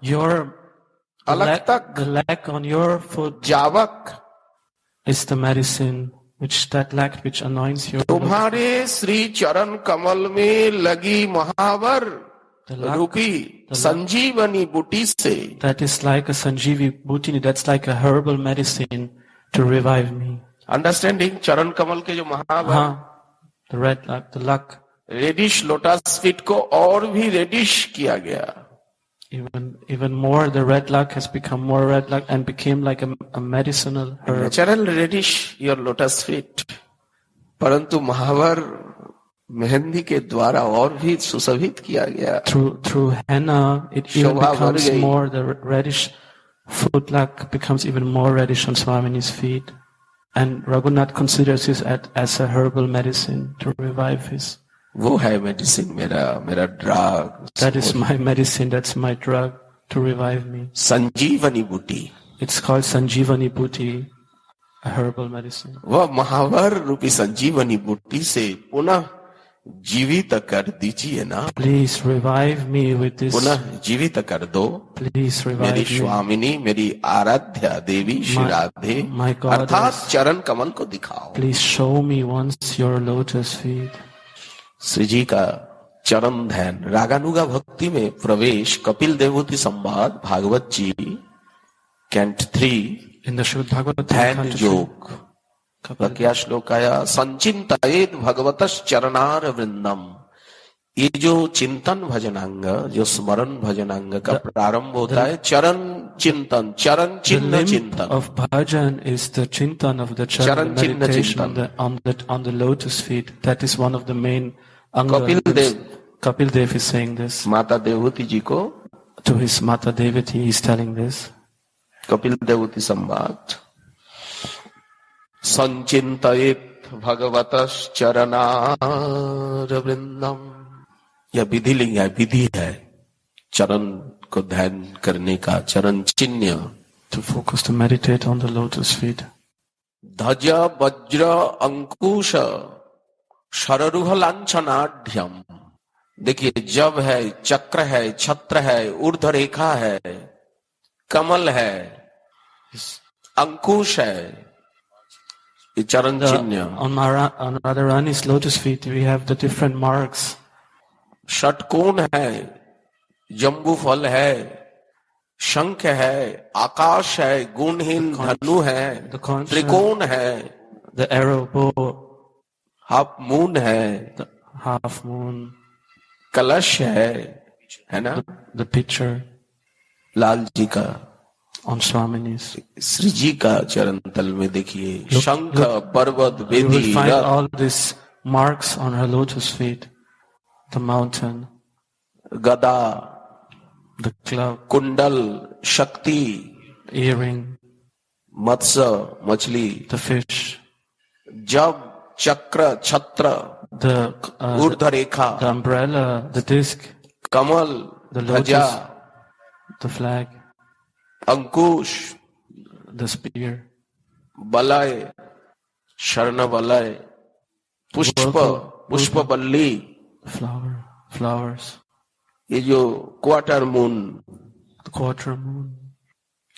S3: The
S1: अलग तक
S3: lack on your foot
S1: जावक,
S3: is the medicine that lack which anoints your
S1: तुम्हारे श्री चरण कमल में लगी महावर
S3: The lack,
S1: रूपी संजीवनी बूटी से,
S3: that is like a Sanjeevi Bhutini, that's like a herbal medicine to revive me.
S1: Understanding, चरण कमल के जो महावर,
S3: The red luck, the luck,
S1: reddish lotus feet को और भी रेडिश किया गया।
S3: even more, the red luck has become more red luck and became like a medicinal herb.
S1: Natural reddish your lotus feet, परंतु महावर मेहंदी के द्वारा और भी सुशोभित किया गया।
S3: Through henna, it even
S1: शोभा बढ़
S3: becomes
S1: गई।
S3: more, the reddish footlock becomes even more reddish on Swamini's feet. And Raghunath considers this as a herbal medicine to revive his.
S1: वो है मेडिसिन मेरा drug.
S3: That is my medicine, that's my drug to revive me.
S1: संजीवनी बूटी,
S3: It's called Sanjeevani Bhuti, a herbal medicine.
S1: वह महावर रूपी संजीवनी बूटी से पुनः जीवित कर दीजिए ना।
S3: Please revive me with this.
S1: पुनः जीवित कर दो।
S3: Please revive
S1: मेरी
S3: me.
S1: स्वामिनी, मेरी आराध्या देवी श्री राधे,
S3: my goddess.
S1: अर्थात चरण कमल को दिखाओ।
S3: Please show me once your lotus feet.
S1: Shri जी का चरण ध्यान, रागानुगा भक्ति में प्रवेश, कपिल देवहूति संवाद, भागवत जी cantt 3,
S3: In the Srimad Bhagavatam,
S1: ध्यान
S3: Canto
S1: योग।
S3: 3,
S1: क्या श्लोक आया? संचिंतयेत भगवतः चरणार वृंदम। ये जो चिंतन भजनांग, जो स्मरण भजनांग का प्रारंभ होता है चरण चिंतन, चरण
S3: the
S1: चिन्ह
S3: limb
S1: चिंतन।
S3: of bhajan is the chintan of the
S1: Charan
S3: charan
S1: chinna
S3: meditation
S1: chintan.
S3: on the lotus feet. That is one of the main anga.
S1: Kapil Dev,
S3: Kapil Dev is saying this
S1: माता देवहूति जी को,
S3: to his Mata Devati. He is telling this.
S1: Kapil Devahuti संवाद, संचिंतयेत भगवतः चरणार वृंदम। यह विधि लिंग है, विधि है चरण को ध्यान करने का, चरण चिन्ह।
S3: To focus, to meditate on the lotus feet.
S1: ध्वज वज्र अंकुश शररुह लांछनाढ्यम। देखिए, जब है, चक्र है, छत्र है, ऊर्ध्व रेखा है, कमल है, अंकुश है, ये चरण चिन्ह।
S3: On Radharani's lotus feet, we have the different marks.
S1: षटकोण है, जम्बू फल है, शंख है, आकाश है, गुणहीन धनु है,
S3: The conch,
S1: त्रिकोण है,
S3: the arrow bow,
S1: half moon है,
S3: the half moon,
S1: कलश है ना,
S3: the pitcher
S1: लाल जी का,
S3: on Swamini's.
S1: श्री जी का चरण तल में देखिए,
S3: Look,
S1: शंख,
S3: look.
S1: पर्वत,
S3: You will
S1: वेदी,
S3: find
S1: Rath,
S3: all these marks on her lotus feet. The mountain,
S1: गदा,
S3: the club,
S1: कुंडल, शक्ति,
S3: earring,
S1: मत्स्य, मछली,
S3: the fish,
S1: जब, चक्र, छत्र,
S3: the
S1: ऊर्ध्व रेखा,
S3: the umbrella, the disc,
S1: Kamal,
S3: the
S1: ध्वजा,
S3: lotus, the flag,
S1: Ankush,
S3: the spear,
S1: बलय, शरण बलय, पुष्प, पुष्प बल्ली,
S3: flowers,
S1: ये जो quarter moon,
S3: the quarter moon.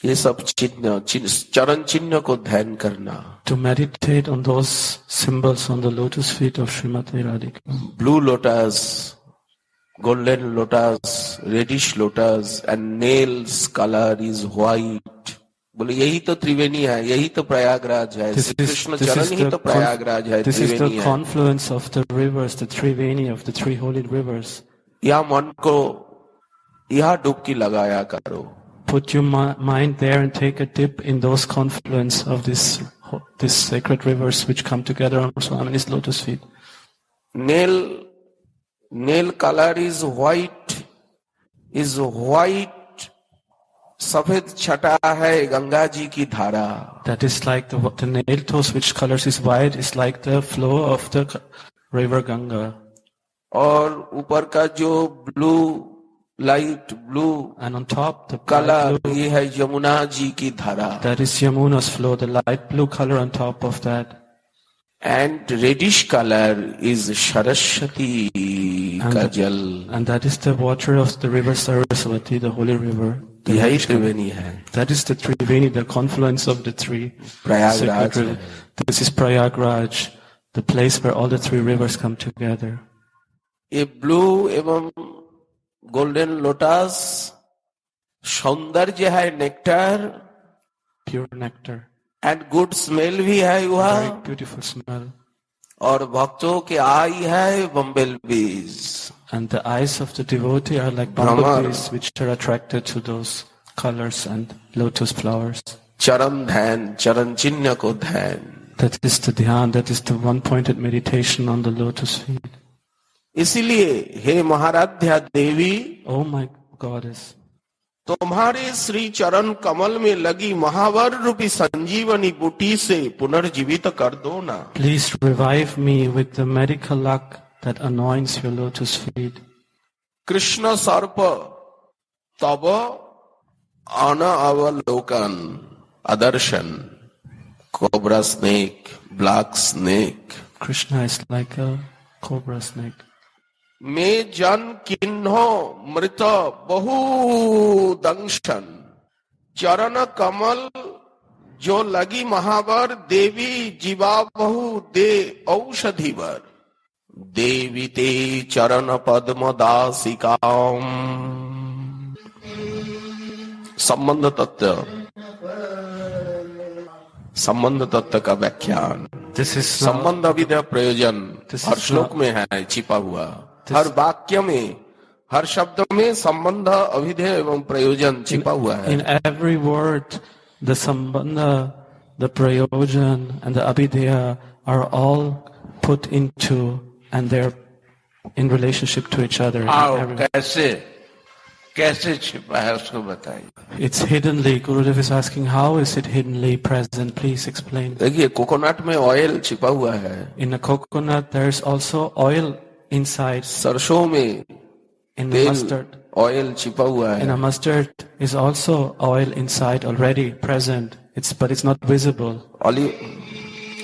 S1: ये सब चिन्ह, चरण चिन्ह को ध्यान करना।
S3: To meditate on those symbols on the lotus feet of Srimati Radhika.
S1: Blue lotus, golden lotus, reddish lotus and nails colour is white. बोले यही तो त्रिवेणी है, यही तो प्रयागराज है, श्री कृष्ण चरण ही तो प्रयागराज है,
S3: This is the
S1: त्रिवेणी है।
S3: confluence of the rivers, the Triveni of the three holy rivers.
S1: या मन को यह डुबकी लगाया करो।
S3: Put your mind there and take a dip in those confluence of this sacred rivers which come together on Swamini's lotus feet.
S1: Nail color is white, सफेद छटा है गंगा जी की धारा।
S3: That is like the nail toes which colors is white is like the flow of the river Ganga.
S1: और ऊपर का जो blue, light blue
S3: And on top the
S1: colour,
S3: bright blue,
S1: ये है यमुना जी की धारा।
S3: that is Yamuna's flow, the light blue color on top of that.
S1: And reddish colour is Saraswati का जल।
S3: And that is the water of the river Saraswati, the holy river.
S1: यही त्रिवेणी है,
S3: That is the Triveni, the confluence of the three
S1: Prayagraj
S3: sacred
S1: है।
S3: rivers. This is Prayagraj, the place where all the three rivers come together.
S1: ये blue एवं golden lotus सौंदर्य है, nectar
S3: Pure nectar.
S1: And good smell भी है वह,
S3: Very beautiful smell.
S1: और भक्तों के आई है बम्बेल बीज।
S3: And the eyes of the devotee are like bumblebees which are attracted to those colors and lotus flowers.
S1: चरण ध्यान, चरण चिन्ह को ध्यान।
S3: That is the dhyan, that is the one-pointed meditation on the lotus feet.
S1: इसीलिए हे महाराध्या देवी,
S3: Oh my goddess,
S1: तुम्हारे श्री चरण कमल में लगी महावर रूपी संजीवनी बूटी से पुनर्जीवित कर दो ना।
S3: please revive me with the medical luck that anoints your lotus feet.
S1: Krishna सर्प तब अनअवलोकन अदर्शन, cobra snake, black snake,
S3: Krishna is like a cobra snake.
S1: में जन किन्हो मृत बहु दंशन, चरण कमल जो लगी महावर, देवी जीवा बहु दे औषधिवर, देवी ते चरण पद्म दासिकाम। संबंध तत्व का व्याख्यान।
S3: This is
S1: संबंध अभिधेय प्रयोजन
S3: This
S1: हर
S3: is
S1: श्लोक में है छिपा हुआ, हर वाक्य में, हर शब्द में संबंध अभिधेय एवं प्रयोजन छिपा हुआ है।
S3: in every word, the sambandha, the prayojan, and the abhidheya are all put into, and they're in relationship to each other.
S4: आओ कैसे छिपा है उसको बताइए।
S3: It's hiddenly. Gurudev is asking, how is it hiddenly present? Please explain.
S1: देखिए coconut में oil छिपा हुआ है,
S3: In a coconut, there's also oil inside.
S1: सरसों में
S3: In the
S1: तेल
S3: mustard,
S1: ऑयल छिपा हुआ
S3: in
S1: है,
S3: a mustard is also oil inside already present. But it's not visible.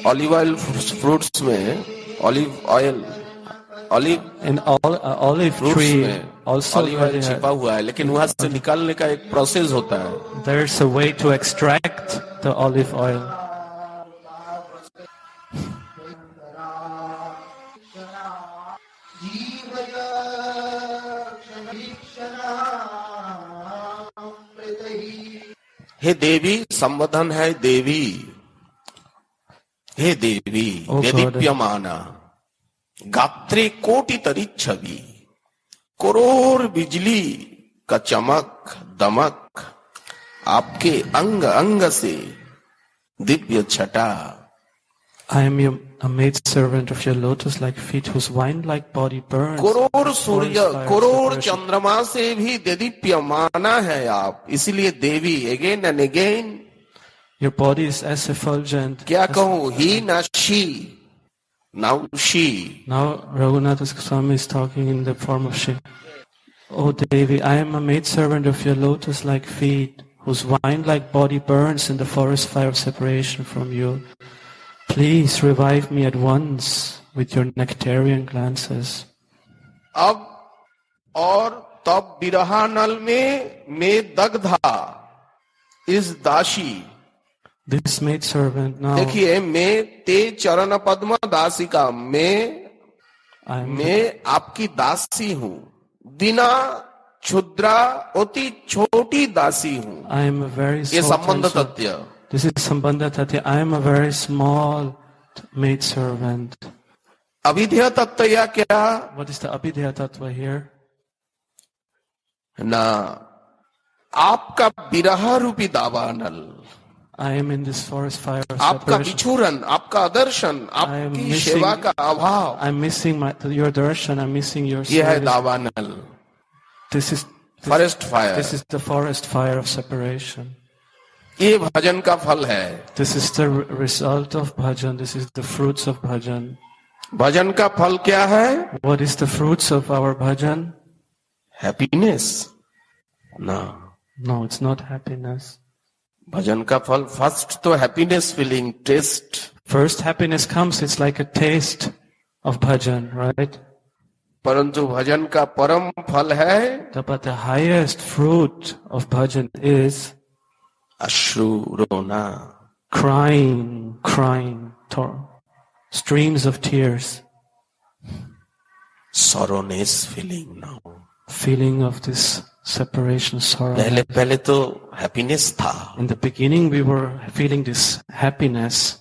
S1: Olive oil fruits में olive oil, olive
S3: In olive
S1: fruits
S3: tree
S1: में
S3: also
S1: olive oil
S3: already
S1: छिपा हुआ है, लेकिन वहां से निकालने का एक प्रोसेस होता है।
S3: there's a way to extract the olive oil.
S1: हे देवी, संबोधन है देवी, हे देवी,
S3: Oh God.
S1: देदीप्यमाना गात्रे कोटि तरी छवि, करोड़ बिजली का चमक दमक, आपके अंग अंग से दिव्य छटा।
S3: I am a maidservant of your lotus-like feet, whose wine-like body burns.
S1: Crore Surya,
S3: Forest fire
S1: crore
S3: separation.
S1: चंद्रमा से भी देदीप्यमाना है आप, इसलिए Devi again and again.
S3: Your body is as effulgent.
S1: क्या कहूँ, he no she, now she।
S3: Now Raghunath Swami is talking in the form of she. Oh Devi, I am a maidservant of your lotus-like feet, whose wine-like body burns in the forest fire of separation from you. Please revive me at once with your nectarian glances.
S1: अब और तब बिरहा नल में दग्धा इस दासी।
S3: This maidservant now,
S1: देखिए, मैं ते चरण पद्म दासी का, मैं आपकी दासी हूँ, बिना क्षुद्रा अति छोटी दासी हूँ।
S3: I am a very
S1: ये
S3: small
S1: संबंध
S3: time servant.
S1: तथ्य।
S3: This is Sambandha Tatya. I am a very small maidservant.
S1: अभिधेय तत्व या क्या
S3: What is the Abhidheya Tattva here?
S1: ना, आपका बिरहा रूपी दावानल,
S3: I am in this forest fire of
S1: आपका
S3: separation.
S1: बिछुरन, आपका आदर्शन,
S3: I am
S1: आपकी
S3: missing-
S1: सेवा का अभाव,
S3: I'm missing your darshan. I'm missing your
S1: यह है
S3: service.
S1: दावानल,
S3: This is
S1: forest fire.
S3: this is the forest fire of separation.
S1: ये भजन का फल है।
S3: This is the result of bhajan. This is the fruits of bhajan.
S1: भजन का फल क्या है?
S3: What is the fruits of our bhajan?
S1: Happiness ना,
S3: No, it's not happiness.
S1: भजन का फल फर्स्ट तो happiness feeling taste,
S3: First happiness comes, it's like a taste of bhajan, right?
S1: परंतु भजन का परम फल है
S3: But the highest fruit of bhajan is
S1: अश्रु रोना।
S3: crying, streams of tears,
S1: sorrowness feeling ना।
S3: feeling of this separation sorrow.
S1: पहले पहले तो हैप्पीनेस था,
S3: In the beginning, we were feeling this happiness.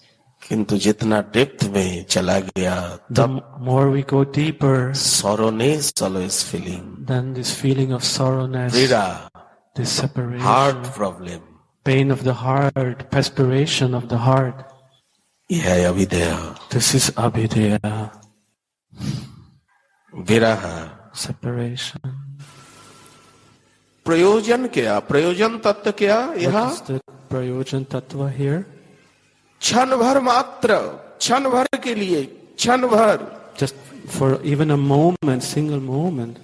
S1: किंतु जितना डेप्थ में चला गया
S3: The
S1: तब
S3: more we go deeper,
S1: sorrowness always feeling,
S3: then this feeling of sorrowness,
S1: पीड़ा,
S3: this separation,
S1: heart problem,
S3: pain of the heart, perspiration of the heart.
S1: यह है अभिधेय।
S3: This is abhidheya.
S1: विरह।
S3: separation.
S1: प्रयोजन क्या, प्रयोजन तत्व क्या?
S3: What
S1: यहाँ
S3: is the prayojan tattva here?
S1: क्षण भर मात्र, क्षण भर के लिए, क्षण भर
S3: Just for even a moment, single moment,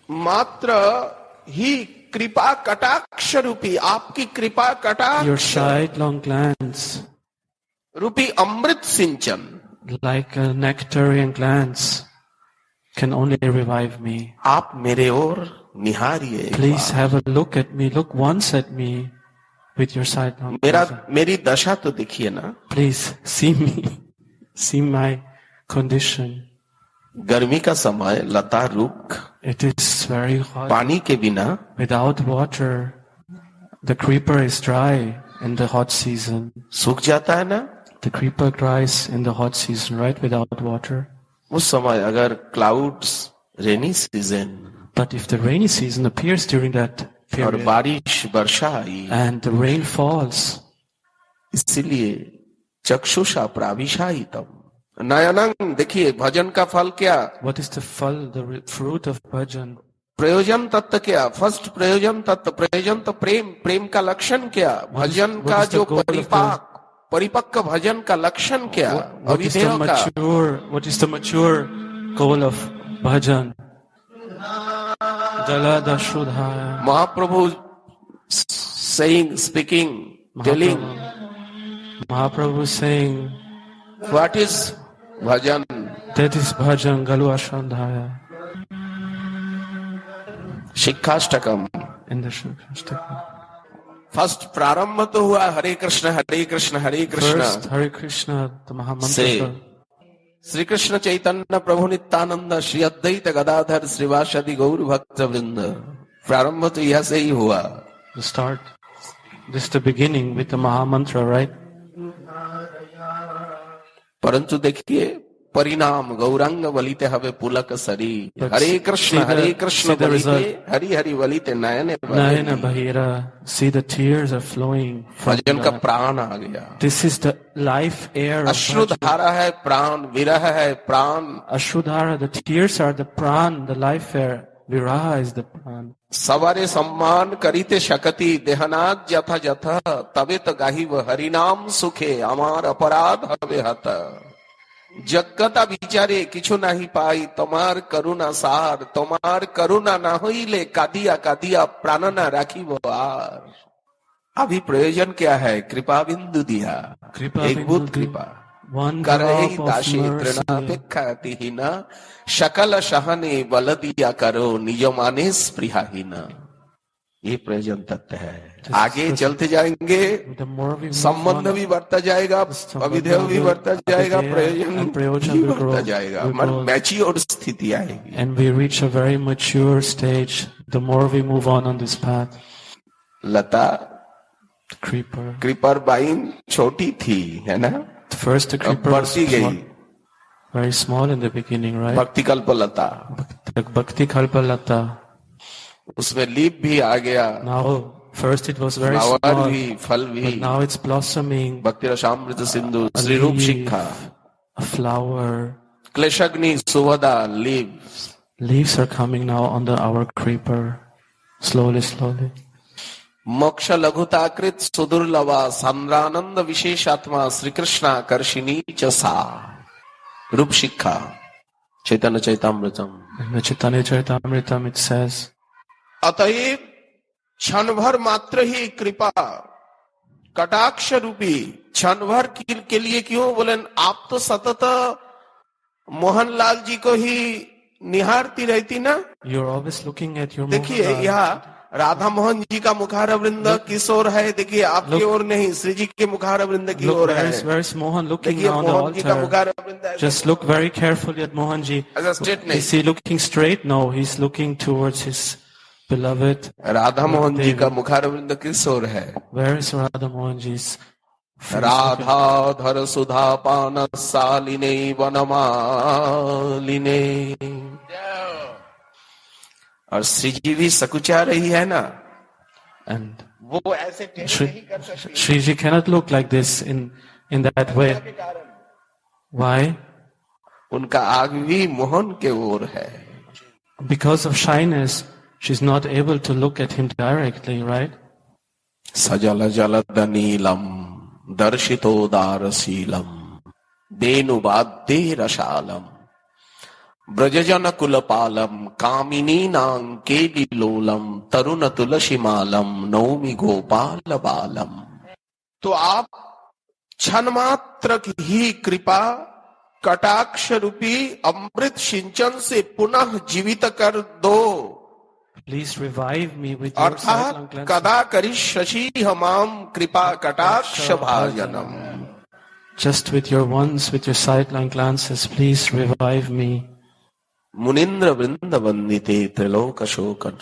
S1: मात्र ही कृपा कटाक्ष रूपी, आपकी कृपा
S3: your
S1: कटाक्ष
S3: sidelong glance,
S1: रूपी अमृत सिंचन
S3: like a nectarian glance, can only revive me.
S1: आप मेरे ओर निहारिए एक
S3: Please
S1: bar.
S3: have a look at me. Look once at me with your sidelong glance.
S1: मेरी दशा तो देखिए ना,
S3: Please see me. See my condition.
S1: गर्मी का समय, लता रुख,
S3: It is very hot.
S1: पानी के बिना
S3: Without water, the creeper is dry in the hot season.
S1: सूख जाता है ना।
S3: The creeper dries in the hot season, right? Without water.
S1: उस समय अगर clouds, rainy season
S3: But if the rainy season appears during that
S1: और
S3: period
S1: बारिश, वर्षा आई,
S3: and the rain falls,
S1: इसीलिए चक्षुषा प्राविशायितम नयनंग। देखिए भजन का फल क्या,
S3: what is the fruit of bhajan?
S1: प्रयोजन तत्व क्या? फर्स्ट प्रयोजन तत्व, प्रयोजन तो प्रेम, प्रेम का लक्षण क्या? भजन
S3: what
S1: का
S3: is the
S1: जो
S3: goal of
S1: परिपक्व भजन का लक्षण क्या?
S3: What is the
S1: अविधेय का
S3: what is the mature goal of bhajan? Dalada Shudhaya.
S1: Mahaprabhu saying, speaking, telling
S3: Mahaprabhu saying,
S1: what is bhajan.
S3: that is bhajan, Galu Ashandhaya.
S1: शिक्षाष्टकम
S3: In the Shikshashtaka.
S1: First प्रारंभ तो हुआ हरे कृष्ण हरे कृष्ण हरे Krishna
S3: First, Hare Krishna, the Mahamantra.
S1: से श्री कृष्ण चैतन्य प्रभु नित्यानंद श्री अद्वैत गदाधर श्रीवासदि गौर भक्त वृंद। प्रारंभ तो यह से ही हुआ।
S3: The start. This is the beginning with the Mahamantra, right?
S1: परंतु देखिए परिणाम गौरांग वलिते हवे पुलक सरी।
S3: But
S1: Hare
S3: see
S1: Krishna
S3: the
S1: वलिते
S3: result.
S1: Hari Hari वलिते नयने
S3: Nayana Bahira, see the tears are flowing from
S1: भजन का
S3: the,
S1: प्राण आ गया।
S3: this is the life air of bhajan.
S1: अश्रुधारा है प्राण, विरह है प्राण,
S3: Ashrudhara, the tears are the pran, the life air. Viraha is the pran.
S1: सवारे सम्मान करीते शकति देहनाग जथा जथा तबे तो गाहिब हरिनाम सुखे अमार अपराध हवे हत। जगता विचारे किछु नहीं पाई तमार करुणा सार, तमार करुणा ना होइले कादिया कादिया प्राण ना राखी आर। अभी प्रयोजन क्या है? कृपा बिंदु दिया,
S3: Kripa
S1: एक बुद्ध
S3: Bindu,
S1: कृपा
S3: one
S1: करहि
S3: drop of
S1: दासी
S3: mercy.
S1: तृणापेक्षातिहीना शकल सहने बल दिया करो निज माने स्पृहाहीना। ये प्रयोजन तत्व है। आगे चलते जाएंगे,
S3: The more we move
S1: संबंध
S3: on,
S1: भी बढ़ता जाएगा, अविधेय भी बढ़ता जाएगा,
S3: and
S1: प्रयोजन
S3: प्रयोजन
S1: भी
S3: will
S1: बढ़ता
S3: grow,
S1: जाएगा,
S3: will grow.
S1: मैच्योर स्थिति आएगी।
S3: and we reach a very mature stage, the more we move on this path.
S1: Lata
S3: The creeper.
S1: कृपर बाइन छोटी थी, है ना?
S3: First, the
S1: अब
S3: creeper was
S1: बढ़ती
S3: small,
S1: गई,
S3: very small in the beginning, right?
S1: भक्ति कल्प लता,
S3: The Bhakti Kalpalata.
S1: उसमें लीप भी आ गया,
S3: Now, first it was very
S1: flower
S3: small,
S1: भी, फल भी,
S3: but now it's blossoming.
S1: भक्ति रसामृत सिंधु,
S3: A
S1: श्री रूप
S3: leaf,
S1: शिक्षा,
S3: a flower.
S1: क्लेशग्नि सुवदा leaves.
S3: Leaves are coming now on our creeper. Slowly, slowly.
S1: मोक्ष लघुताकृत सुदुर्लभा सांद्रानंद विशेषात्मा श्री कृष्णा कर्षिणी च सा। रूप शिक्षा चैतन्य चैतामृतम।
S3: In the Chaitanya Charitamritam it says,
S1: अतएव क्षण भर मात्र ही कृपा कटाक्ष रूपी, क्षण भर के लिए क्यों बोले? आप तो सतत मोहनलाल जी को ही निहारती रहती ना।
S3: you're always looking at your
S1: देखिए
S3: Mohanlal.
S1: यहाँ राधा मोहन जी का मुखार वृंद किस ओर है? देखिए आपकी ओर नहीं, श्री जी के मुखार वृंद की
S3: Look,
S1: ओर है।
S3: where's Mohan looking
S1: देखिए
S3: now on the
S1: Mohan ji का
S3: altar?
S1: मुखार वृंद है।
S3: Just look very carefully at Mohanji.
S1: ऐसा स्ट्रेट नहीं।
S3: Is he looking straight? No, he's looking towards his beloved.
S1: Radha Mohan ji का मुखार वृंद किस ओर है?
S3: Where is Radha Mohanji's face?
S1: Radha धर सुधा पान सालिने वनमालिने। और श्री जी भी सकुचा रही है ना,
S3: And
S1: वो ऐसे टेढ़ी नहीं कर सकती।
S3: Shriji cannot look like this in that way. Why?
S1: उनका आग भी मोहन के ओर है।
S3: Because of shyness, she's not able to look at him directly, right?
S1: सजल जलद नीलम दर्शितोदारशीलम वेणुवाद्ये रसालम ब्रजजन कुलपालम कामिनी नां केलिलोलम तरुण तुलसीमालम नौमि गोपाल बालम। तो आप क्षण मात्र की ही कृपा कटाक्ष रूपी अमृत सिंचन से पुनः जीवित कर दो।
S3: Please revive me with your sight
S1: अर्थात
S3: lung cleansing.
S1: कदा करिष्यसि हमाम कृपा कटाक्ष भाजनम।
S3: Just with your wands, with your sight line glances, please revive me.
S1: Munindra वृंद वंदिते त्रिलोक शोकन।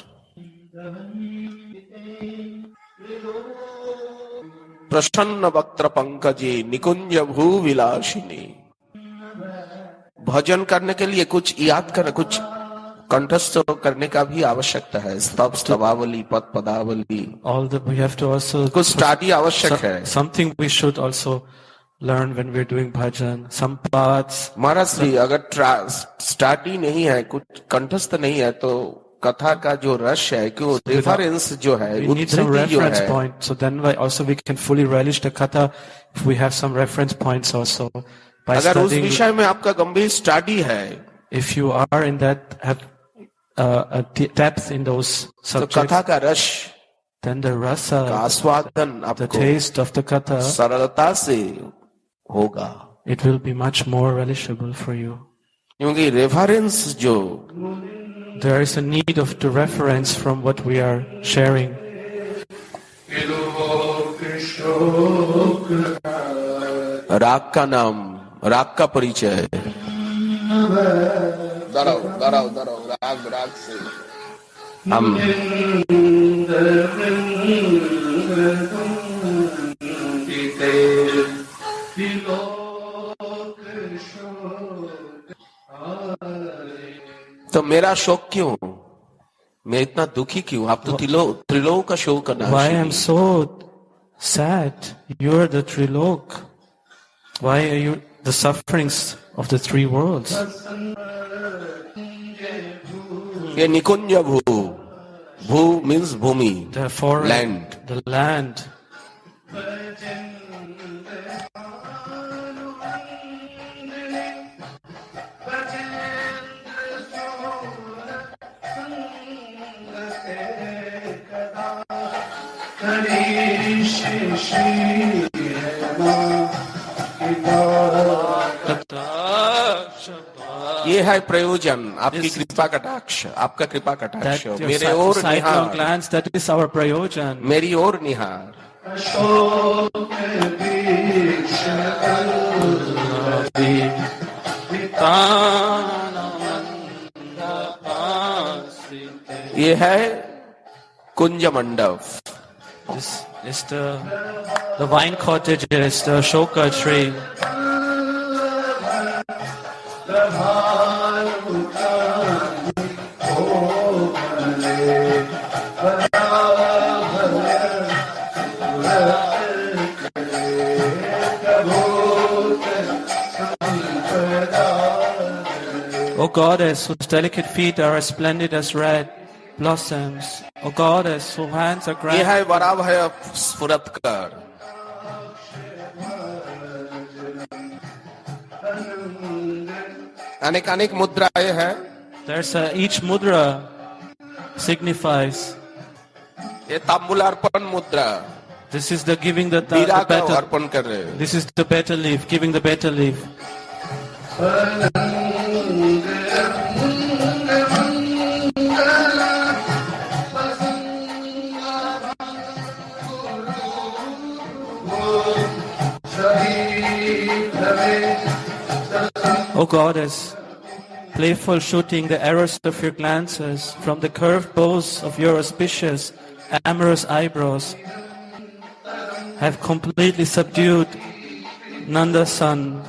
S1: प्रसन्न वक्त्र पंकजे निकुंज भू विलासिनी। भजन करने के लिए कुछ याद कर, कुछ कंठस्थ करने का भी आवश्यकता है। स्तव स्तवावली पद पदावली
S3: We have to also
S1: कुछ स्टाडी आवश्यक है।
S3: something we should also learn when we're doing bhajan. Some parts.
S1: महाराज श्री अगर स्टाडी नहीं है, कुछ कंठस्थ नहीं है, तो कथा का जो रस है, क्यों रेफरेंस जो है,
S3: We need some
S1: उद्धृति जो
S3: reference
S1: है,
S3: point. So then we can fully relish the katha if we have some reference points also. By
S1: अगर उस
S3: studying,
S1: विषय में आपका गंभीर स्टडी है,
S3: if you are in that, have a depth in those
S1: तो
S3: subjects,
S1: कथा का रस
S3: then the
S1: का
S3: rasa,
S1: आस्वादन
S3: the
S1: आपको
S3: taste of the katha,
S1: सरलता से होगा।
S3: it will be much more relishable for you.
S1: क्योंकि रेफरेंस जो
S3: There is a need of the reference from what we are sharing.
S1: राग का नाम, राग का परिचय, दराव राग से हम तो मेरा शोक क्यों, मैं इतना दुखी क्यों? आप तो त्रिलोक का शोक करना।
S3: Why I'm so sad? You're the Trilok. Why are you the sufferings of the three worlds?
S1: ये निकुंज भू, भू मीन्स भूमि,
S3: The forest,
S1: Land.
S3: the land.
S1: ये है प्रयोजन, आपकी कृपा कटाक्ष, आपका कृपा कटाक्ष
S3: That your
S1: मेरे ओर
S3: sight
S1: Nihar,
S3: long glance, that is our prayojan.
S1: मेरी ओर निहार। ये है कुंज मंडप।
S3: This is the vine cottages, the Ashoka tree. O goddess, whose delicate feet are as splendid as red blossoms. O goddess, whose hands are
S1: ये
S3: grand.
S1: है वराभय स्फुरत कर। अनेक अनेक मुद्राएं हैं।
S3: There's each mudra signifies.
S1: ये तांबुलार्पण मुद्रा,
S3: This is the giving the
S1: बीरा का
S3: better.
S1: अर्पण कर रहे हैं।
S3: This is the better leaf, giving the better leaf. O goddess, playful shooting the arrows of your glances from the curved bows of your auspicious, amorous eyebrows, have completely subdued Nanda's son.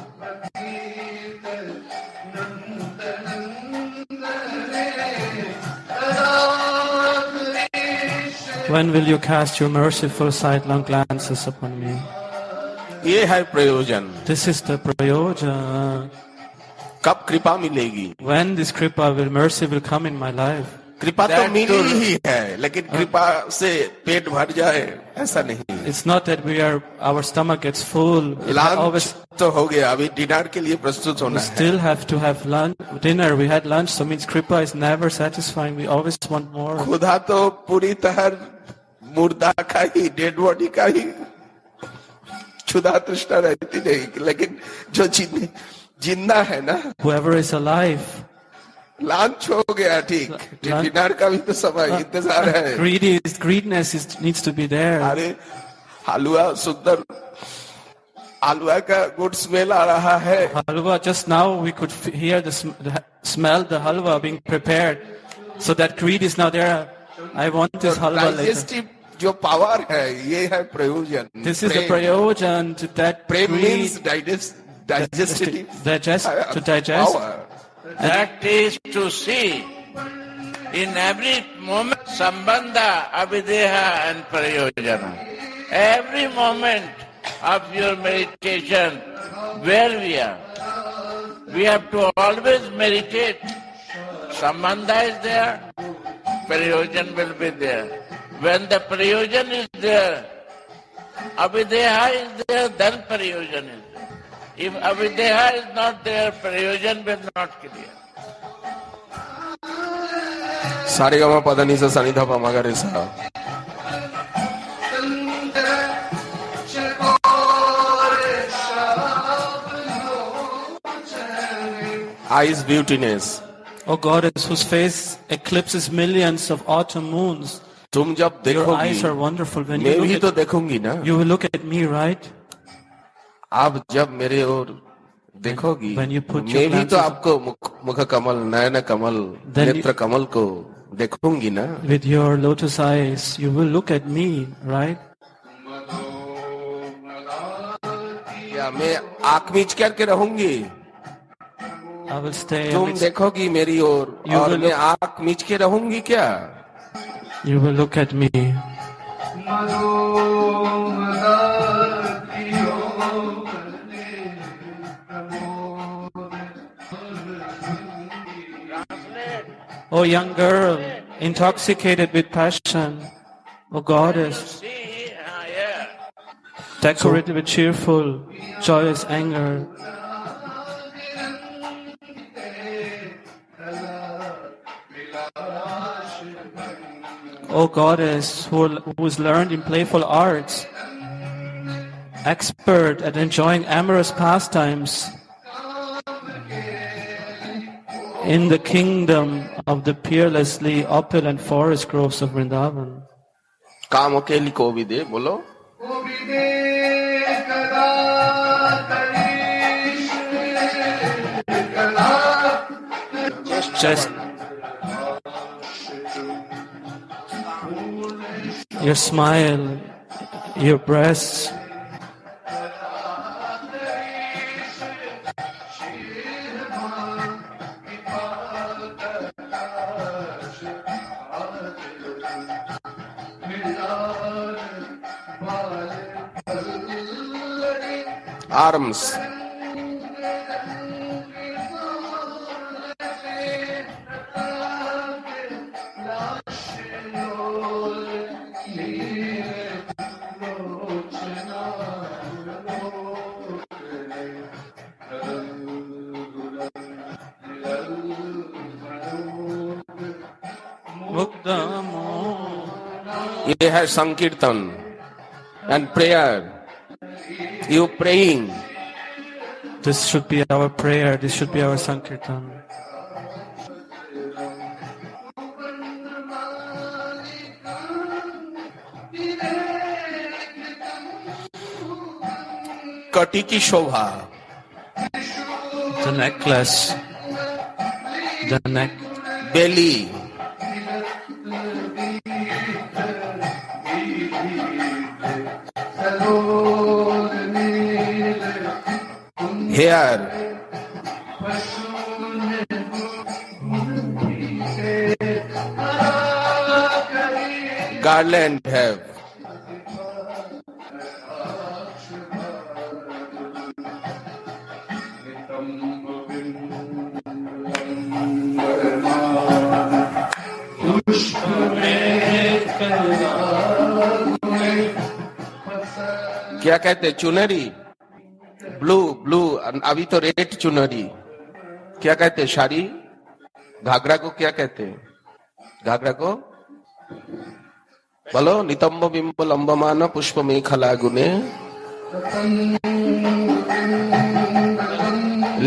S3: When will you cast your merciful sidelong glances upon me?
S1: ये है प्रयोजन।
S3: This is the prayojan.
S1: कब कृपा मिलेगी?
S3: When this kripa will, mercy will come in my life.
S1: कृपा तो
S4: That
S1: milli
S4: too-
S1: ही है, लेकिन कृपा से पेट भर जाए ऐसा नहीं।
S3: It's not that our stomach gets full. It
S1: lunch
S3: always,
S1: तो हो गया, अभी डिनर के लिए प्रस्तुत
S3: we
S1: होना है।
S3: still have to have dinner. We had lunch, so means kripa is never satisfying. We always want more.
S1: खुदा तो पूरी तरह मुर्दा का ही, डेड बॉडी का ही क्षुधा तृष्णा रहती नहीं, लेकिन जो जिंदा है ना,
S3: Whoever is alive,
S1: लंच हो गया, ठीक, डिनर का भी तो समय इंतजार है।
S3: greediness needs to be there.
S1: अरे हलवा सुंदर, हलवा का गुड स्मेल आ रहा है।
S3: Halwa, just now we could hear smell the halwa being prepared. So that greed is now there. I want this halwa later.
S1: Digestive जो पावर है, ये है प्रयोजन।
S3: This is the prayojan to that
S1: Prem
S3: greed.
S1: Means digestive
S3: To digest.
S1: Power.
S4: That is to see in every moment sambandha, avideha and prayojana. Every moment of your meditation, where we have to always meditate. Sambandha is there, prayojan will be there. When the prayojan is there, avideha is there, then prayojan is there. If avideha is not there, prayojan will not clear.
S1: सारे गमा पदनी से सनिधा पमागरे सा। Eyes beautiness.
S3: O goddess whose face eclipses millions of autumn moons.
S1: तुम जब
S3: Your eyes
S1: देखोगी,
S3: are wonderful. When
S1: मैं भी
S3: you
S1: तो
S3: look
S1: देखूंगी ना।
S3: you will look at me, right?
S1: आप जब मेरे ओर देखोगी,
S3: When you put
S1: मैं
S3: your
S1: भी तो
S3: glances-
S1: आपको मुख कमल, नयन कमल,
S3: Then you-
S1: नेत्र कमल को देखूंगी ना।
S3: With your lotus eyes, you will look at me, right?
S1: या मैं आंख मीच करके रहूंगी,
S3: I will stay.
S1: तुम देखोगी मेरी ओर
S3: You
S1: और
S3: will
S1: मैं
S3: look-
S1: आंख मीच के रहूंगी क्या?
S3: You will look at me. O young girl, intoxicated with passion, O goddess,
S4: See, yeah.
S3: decorated with cheerful, joyous anger, O goddess who is learned in playful arts, expert at enjoying amorous pastimes in the kingdom of the peerlessly opulent forest groves of Vrindavan.
S1: काम अकेली को भी दे, बोलो।
S3: Just your smile, your breasts,
S1: arms, ये है संकीर्तन and prayer. You praying,
S3: This should be our prayer, this should be our Sankirtan.
S1: कटी की शोभा,
S3: The necklace, the neck,
S1: belly, hair, garland have, कहते? चुनरी, ब्लू ब्लू, अभी तो रेड चुनरी। क्या कहते? साड़ी। घाघरा को क्या कहते? घाघरा को बोलो। नितंब बिंब लंबमान पुष्प मेखला गुने।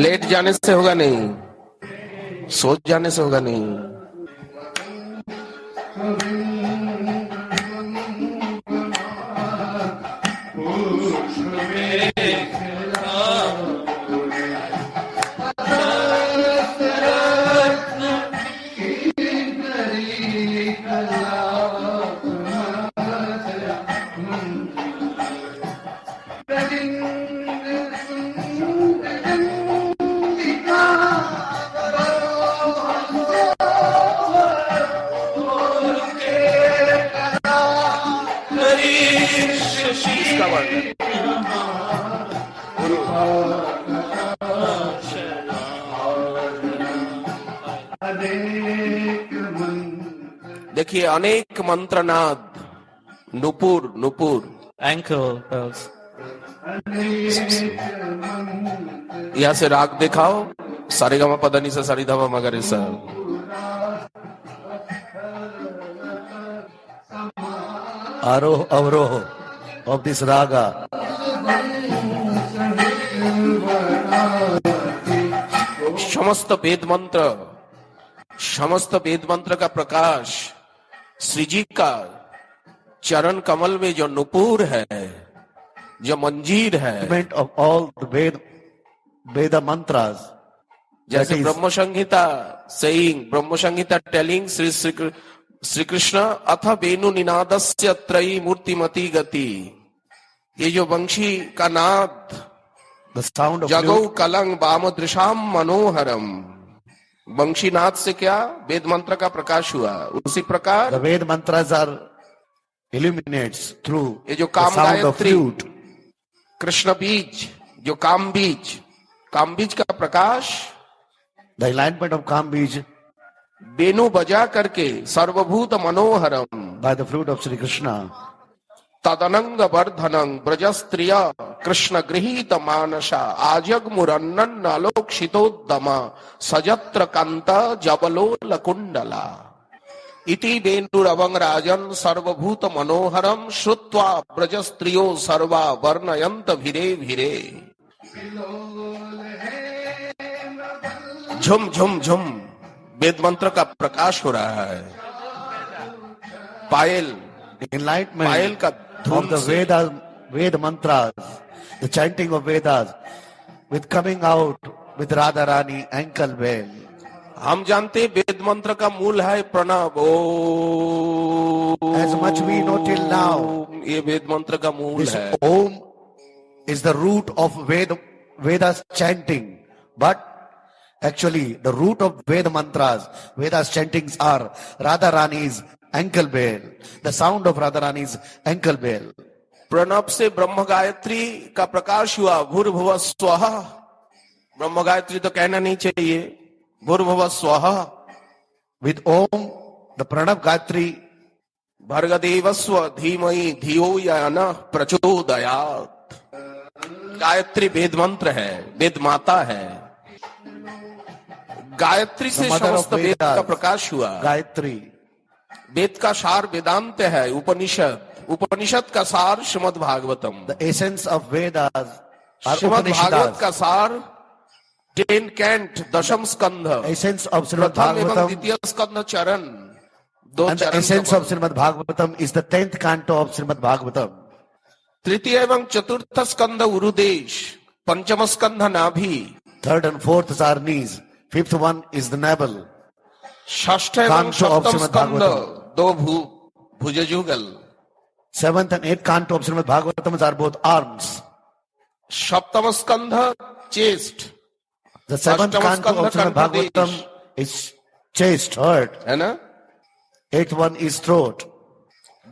S1: लेट जाने से होगा नहीं, सोच जाने से होगा नहीं। इसका वर्णन देखिए। अनेक मंत्रनाद, नुपुर नुपुर,
S3: ankle bells.
S1: यहां से राग दिखाओ। सारेगामा पदानी सा सारिधामा मगरे सा।
S2: Aroh Avroh of this raga.
S1: समस्त वेद मंत्र, समस्त वेद मंत्र का प्रकाश श्री जी का चरण कमल में जो नुपुर है, जो मंजीर है,
S2: Of all the Veda mantras.
S1: जैसे ब्रह्म संहिता सेइंग, ब्रह्म संहिता टेलिंग श्री कृष्ण अथ वेणु निनादस्य त्रयी मूर्तिमती गति। ये जो वंशी का नाद,
S2: The sound of
S1: जगौ
S2: flute,
S1: कलंग वाम दृशाम मनोहरम। वंशी नाद से क्या वेद मंत्र का प्रकाश हुआ। उसी प्रकार
S2: the Veda mantras are illuminates through
S1: ये जो
S2: the
S1: काम
S2: sound of
S1: Gayatri,
S2: flute.
S1: Krishna बीज, जो काम बीज का प्रकाश
S2: The enlightenment of Kambij
S1: वेणु बजा करके सर्वभूत मनोहरम
S2: by the flute of Sri Krishna.
S1: तदनंग वर्धनं ब्रज स्त्रिय कृष्ण गृहीत मानसा आजग मुरन्नन आलोक्षितोद्दम सजत्र कांत जबलोल कुंडला इति वेणुरवं राजन सर्वभूत मनोहरम श्रुत्वा ब्रज स्त्रियो सर्वा वर्णयंत भिरे भिरे। झुम झुम झुम वेद मंत्र का प्रकाश हो रहा है। पायल,
S2: Enlightenment
S1: पायल का
S2: of the Veda mantras, the chanting of Vedas, with coming out with Radharani ankle veil.
S1: हम जानते वेद मंत्र का मूल है Pranav.
S2: As much we know till now,
S1: ये वेद मंत्र का मूल
S2: this
S1: है।
S2: Om is the root of Vedas chanting. But actually, the root of Veda mantras, Vedas chantings are Radharani's ankle bell, the sound of Radharani's ankle bell.
S1: Pranav से ब्रह्म गायत्री का प्रकाश हुआ। भूर्भुवः स्वः। ब्रह्म गायत्री तो कहना नहीं चाहिए। भूर्भुवः स्वः।
S2: With Om, the Pranav Gayatri,
S1: भर्गदेवस्व धीमहि धियो यो नः प्रचोदयात्। गायत्री वेद मंत्र है, वेद माता है। गायत्री
S2: the
S1: से
S2: mother of
S1: समस्त वेद का
S2: Vedas,
S1: प्रकाश हुआ।
S2: Gayatri.
S1: वेद का सार वेदांत है, उपनिषद। उपनिषद का सार Shrimad Bhagavatam.
S2: The essence of Vedas are
S1: Shrimad Bhagavat
S2: Upanishads.
S1: का सार 10 कैंट दशम स्कंध,
S2: Essence of Srimad
S1: प्रथम एवं
S2: Bhagavatam
S1: द्वितीय स्कंध चरण, दो
S2: and the
S1: चरण
S2: essence
S1: का
S2: of Srimad Bhagavatam is the 10th canto of Srimad Bhagavatam.
S1: तृतीय एवं चतुर्थ स्कंध उरुदेश, पंचम स्कंध नाभि,
S2: 3rd and 4th are knees. 5th one is the navel.
S1: षष्ठ एवं
S2: Canto of
S1: सप्तम
S2: Srimad
S1: स्कंध
S2: Bhagavatam.
S1: दो भुजयुगल,
S2: 7th and 8th canto of Srimad Bhagavatam are both arms.
S1: सप्तम स्कंध चेस्ट,
S2: The 7th
S1: अष्टम
S2: canto
S1: स्कंध
S2: of Srimad
S1: कंठदेश,
S2: Bhagavatam is chest, heart.
S1: है ना।
S2: 8th one is throat.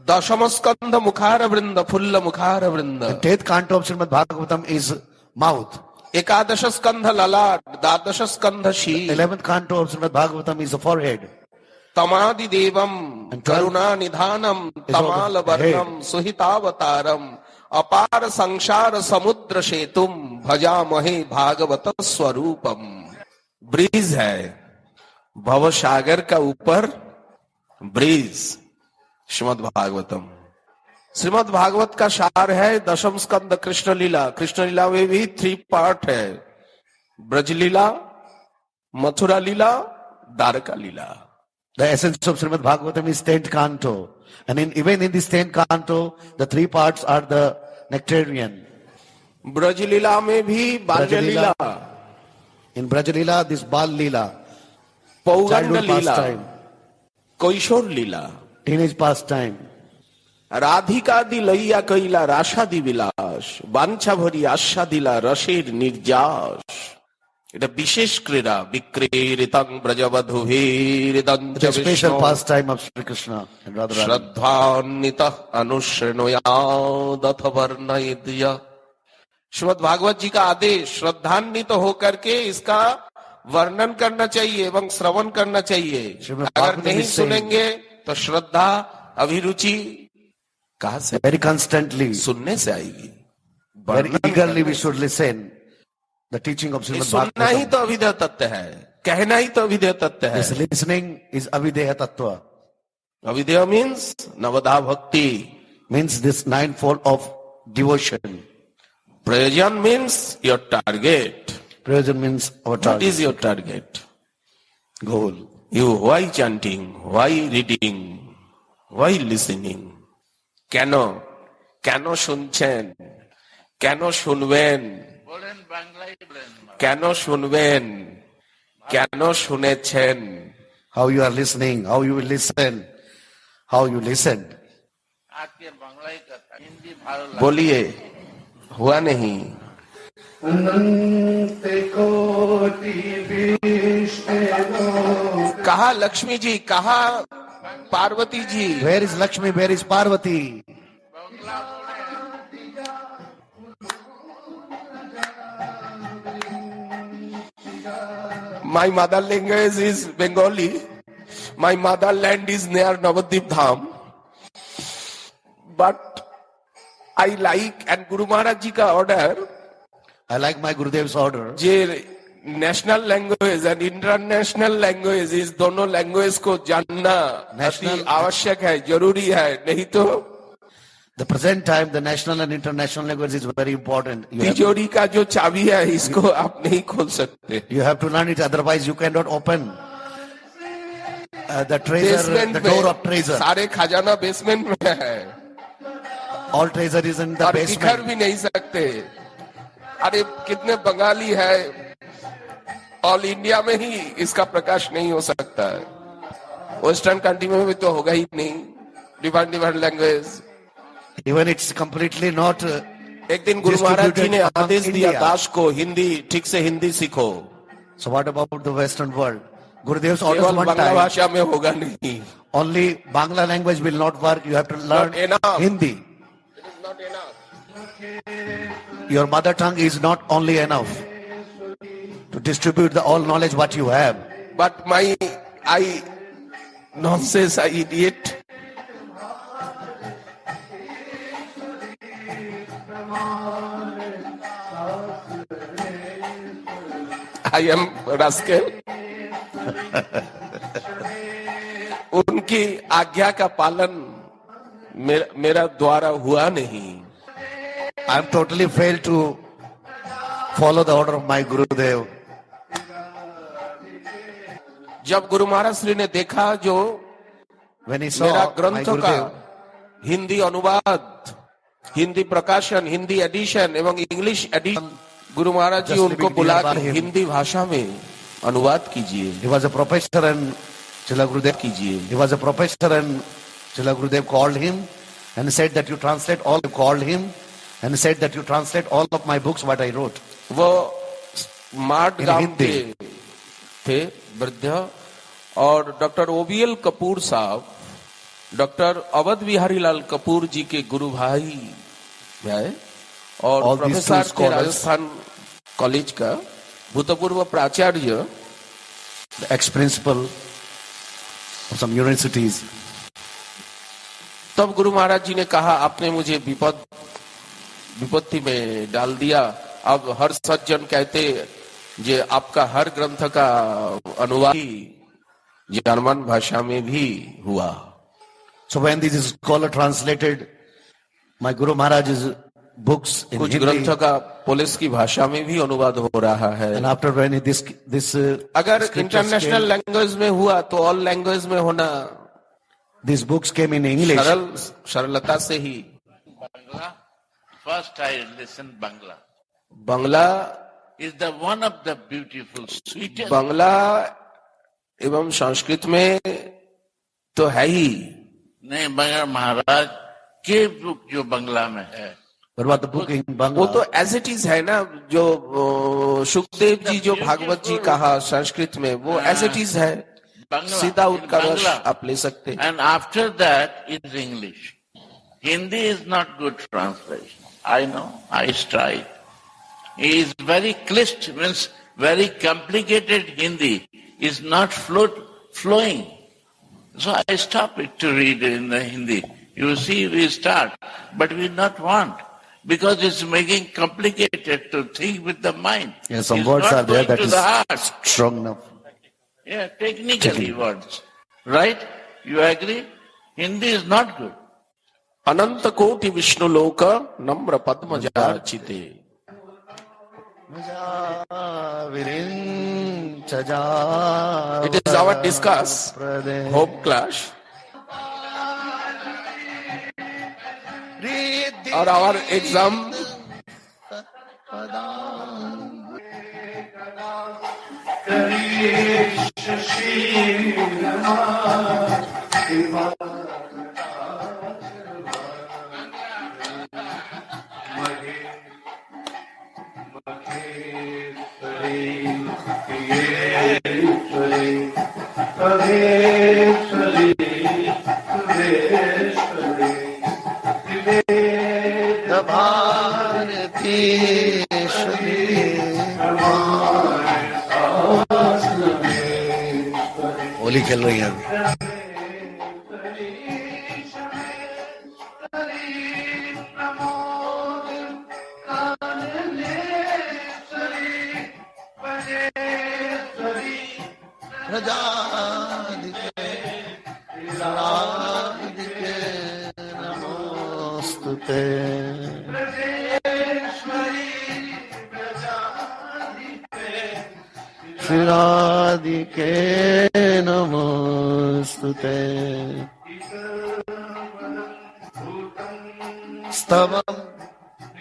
S1: दशम स्कंध मुखार वृंद, फुल्ल मुखार वृंद,
S2: And 10th canto of Srimad Bhagavatam is mouth.
S1: एकादश स्कंध ललाट, द्वादश स्कंध शील,
S2: 11th canto of Srimad Bhagavatam is the forehead.
S1: तमादि Devam
S2: And 12th
S1: Karuna निधानम
S2: is all
S1: Tamal
S2: the
S1: वर्णम सुहितावतारम अपार संसार समुद्र से तुम भजामहे भागवत स्वरूपम। ब्रिज है भव सागर का ऊपर ब्रिज श्रीमद् भागवतम। श्रीमद् भागवत का सार है दशम स्कंद कृष्ण लीला। कृष्ण लीला में भी 3 पार्ट है, ब्रज लीला, मथुरा लीला, द्वारका लीला।
S2: The essence of Srimad Bhagavatam is 10th canto. And even in this 10th canto, the 3 parts are the nectarian.
S1: Braj लीला में भी बाल्य लीला,
S2: In Braj Leela, this Bal Leela,
S1: पौगंड
S2: childhood
S1: Leela,
S2: pastime,
S1: कैशोर Leela,
S2: teenage pastime,
S1: Radhika दी लैया कैला राशादी विलास, बांछा भरी आशा दिला रसेर निर्जास। এটা বিশেষ ক্রীড়া বিক্রীড়িতং ব্রজবধূভিরিদঞ্চ
S2: the special
S1: Vishnu
S2: pastime of Sri Krishna and Radharani.
S1: श्रद्धान्वितः अनुशृणुयादथ वर्णयेद्य। Shrimad Bhagavat जी का आदेश श्रद्धान्वित होकर के इसका वर्णन करना चाहिए एवं श्रवण करना चाहिए।
S2: श्रीमद्
S1: अगर
S2: भागवत
S1: नहीं
S2: is saying-
S1: सुनेंगे तो श्रद्धा अभिरुचि कहां से
S2: Very constantly,
S1: सुनने से आएगी।
S2: very
S1: वर्णन
S2: eagerly
S1: करने
S2: we should listen the teaching of
S1: ये
S2: Srimad
S1: सुनना ही
S2: Bhagavatam.
S1: तो अभिधेय तत्व है, कहना ही तो अभिधेय तत्व है।
S2: This listening is Avideya Tattva.
S1: अभिधेय मीन्स नवधा भक्ति,
S2: Means this ninefold of devotion.
S1: प्रयोजन means your target.
S2: Prayojan means our
S1: What
S2: target,
S1: is your target?
S2: goal.
S1: You why chanting, why reading, why listening? কেন কেন শুনছেন, কেন শুনবেন,
S4: বলেন বাংলায় বলেন।
S1: কেন শুনবেন, কেন শুনেছেন?
S2: How you are listening, how you will listen, how you listened.
S4: আজকে বাংলায় কথা, হিন্দি ভালো লাগে।
S1: बोलिए, हुआ नहीं। कहा लक्ष्मी जी, कहा Parvati ji.
S2: Where is Lakshmi? Where is Parvati?
S1: My mother language is Bengali. My motherland is near Navadvip Dham. But I like, and Guru Maharaj ji ka order,
S2: I like my Gurudev's order.
S1: J national language and international language इस दोनों language को जानना अति
S2: National-
S1: आवश्यक है, जरूरी है। नहीं तो
S2: The present time, the national and international language is very important.
S1: तिजोरी का जो चाबी है इसको आप नहीं खोल सकते।
S2: You have to learn it, otherwise you cannot open the treasure,
S1: basement
S2: the door of
S1: में
S2: treasure.
S1: सारे खजाना बेसमेंट में है
S2: All treasure is in the
S1: और बिखर
S2: basement.
S1: भी नहीं सकते। अरे कितने बंगाली है, ऑल इंडिया में ही इसका प्रकाश नहीं हो सकता है, वेस्टर्न कंट्री में भी तो होगा ही नहीं। Different different language.
S2: Even it's completely not.
S1: एक दिन गुरु महाराज जी ने
S2: distributed among
S1: आदेश दिया
S2: India.
S1: दास को हिंदी ठीक से हिंदी सीखो,
S2: So what about the Western world? Gurudev's orders
S1: केवल
S2: one
S1: बांग्ला
S2: time.
S1: भाषा में होगा नहीं।
S2: Only Bangla language will not work. You have to learn
S1: Not enough.
S2: Hindi. Your mother tongue is not only enough to distribute the all knowledge what you have.
S1: But I nonsense, I idiot. I am rascal. उनकी आज्ञा का पालन मेरा द्वारा हुआ नहीं।
S2: I am totally failed to follow the order of my Gurudev.
S1: जब गुरु महाराज श्री ने देखा जो
S2: When he
S1: मेरा
S2: saw my
S1: ग्रंथों का
S2: Gurudev,
S1: हिंदी अनुवाद, हिंदी प्रकाशन, हिंदी एडिशन एवं इंग्लिश एडिशन, गुरु महाराज जी
S2: Just
S1: उनको
S2: living
S1: बुला
S2: nearby
S1: के
S2: him.
S1: हिंदी भाषा में अनुवाद कीजिए,
S2: he was a professor and Srila Gurudev
S1: कीजिए।
S2: He was a professor and Srila Gurudev called him and said that you translate all. Called him and said that you translate all of my books what I wrote.
S1: वो mart
S2: In
S1: गांव
S2: Hindi.
S1: के थे वृद्ध, और doctor ओबीएल Kapoor साहब doctor Awadh Bihari Lal Kapoor जी के गुरु भाई है, और
S2: All these two
S1: प्रोफेसर थे
S2: scholars.
S1: राजस्थान कॉलेज का भूतपूर्व प्राचार्य।
S2: The ex-principal of some universities.
S1: तब गुरु महाराज जी ने कहा आपने मुझे विपद विपत्ति में डाल दिया। अब हर सज्जन कहते जे आपका हर ग्रंथ का अनुवाद जर्मन भाषा में भी हुआ।
S2: So when this scholar translated my Guru Maharaj's books in
S1: कुछ
S2: Hindi,
S1: ग्रंथों का पोलिस की भाषा में भी अनुवाद हो रहा है।
S2: and after when this
S1: अगर
S2: scriptures
S1: इंटरनेशनल
S2: came,
S1: लैंग्वेज में हुआ तो ऑल लैंग्वेज में होना
S2: these books came in English.
S1: सरलता से ही।
S4: Bangla. First I listened Bangla.
S1: Bangla
S4: Is the one of the beautiful, sweetest.
S1: Bangla एवं संस्कृत में तो है ही।
S4: नहीं, मगर महाराज के बुक जो बंगला में है,
S2: What about the book in
S1: वो
S2: Bangla?
S1: तो एज इट इज है ना, जो सुखदेव जी जो भागवत जी कहा संस्कृत में, वो एज इट इज है,
S4: Bangla,
S1: सीधा
S4: in
S1: उनका रस
S4: Bangla.
S1: आप ले सकते।
S4: And after that is English. Hindi is not good translation. I know, I tried. It is very clisp, means very complicated Hindi is not flowing. So I stop it to read in the Hindi. You see, we start, but we not want, because it's making complicated to think with the mind.
S2: Yeah, some
S4: It's
S2: words
S4: not
S2: are there
S4: going
S2: that
S4: to
S2: is
S4: the heart.
S2: strong enough.
S4: Yeah, technically words. Right? You agree? Hindi is not good.
S1: अनंत कोटि विष्णु लोक नम्र पद्म जार्चिते। It is our discuss home class or our exam.
S2: Holi खेल रही है। नमोस्तुते श्रीराधिके नमोस्तुते स्तवं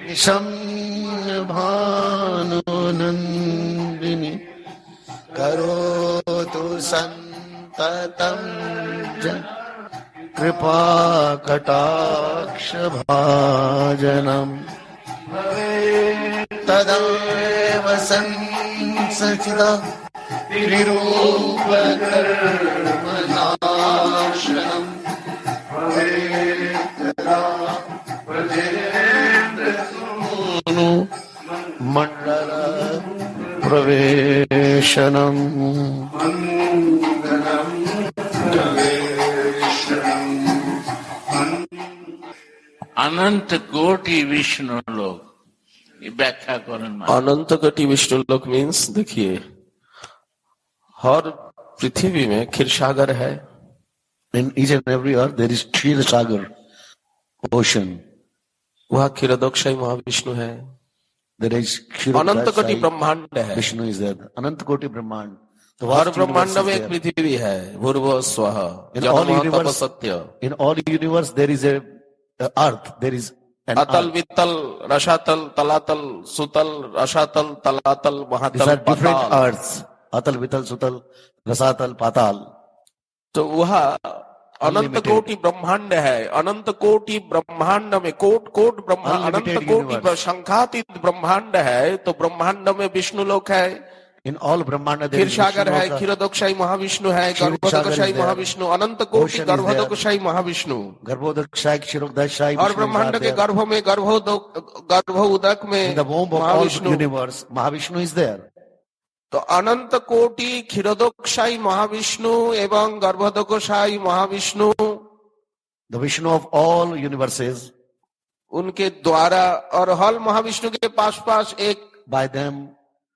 S2: निशम्य भानुनन्दिनी करोतु सन्ततं कृपा कटाक्ष भाजनम् तदेव संसचिता विरूपकर्मनाशनम् मंडल प्रवेशनम्
S4: अनंत कोटि विष्णु लोग, ये व्याख्या करें।
S1: अनंत कोटि विष्णु लोक मीन्स, देखिए हर पृथ्वी में क्षीरसागर है।
S2: In each and every earth there is Kshir Sagar, ocean.
S1: वहाँ क्षीरोदक्षाई महाविष्णु है।
S2: There is
S1: अनंत कोटि
S2: Kshirodakshai
S1: ब्रह्मांड है।
S2: Vishnu is there. Anant Koti Brahmand. The
S1: her
S2: vast
S1: ब्रह्मांड
S2: universe
S1: में
S2: is
S1: एक
S2: there.
S1: पृथ्वी है। भूर्भुवः स्वः
S2: In all
S1: जन्म तप
S2: universe,
S1: सत्य।
S2: in all universe there is a earth. There is an
S1: अतल
S2: earth.
S1: वितल रसातल तलातल सुतल रसातल तलातल
S2: These
S1: महातल
S2: are different
S1: Patal.
S2: earths. Atal, Vital, Sutal, Rasatal, Patal.
S1: तो वह अनंत
S2: Unlimited.
S1: कोटि ब्रह्मांड है। अनंत कोटि ब्रह्मांड में कोट कोट ब्रह्मांड, अनंत
S2: Unlimited
S1: कोटि
S2: universe.
S1: संख्यातीत ब्रह्मांड है। तो ब्रह्मांड में विष्णु लोक है,
S2: In all Brahmanda there is
S1: Kshirsagar है,
S2: Vishnu Loka.
S1: क्षीरोदक्षाई महाविष्णु है,
S2: क्षीरसागर
S1: गर्भोदकशाई
S2: is there.
S1: महाविष्णु, अनंत कोटि
S2: Ocean is
S1: गर्भोदकशाई Mahavishnu.
S2: Garbhodakshai, Kshirodakshai,
S1: और
S2: Vishnu is
S1: ब्रह्मांड के
S2: there.
S1: गर्भ में गर्भोदक
S2: In
S1: में
S2: the womb of all
S1: Mahavishnu.
S2: universe, Mahavishnu is there.
S1: तो अनंत कोटि क्षीरोदक्षाई महाविष्णु एवं गर्भोदकशाई Mahavishnu,
S2: The Vishnu of all universes,
S1: उनके द्वारा, और हल महाविष्णु के पास पास एक
S2: by them,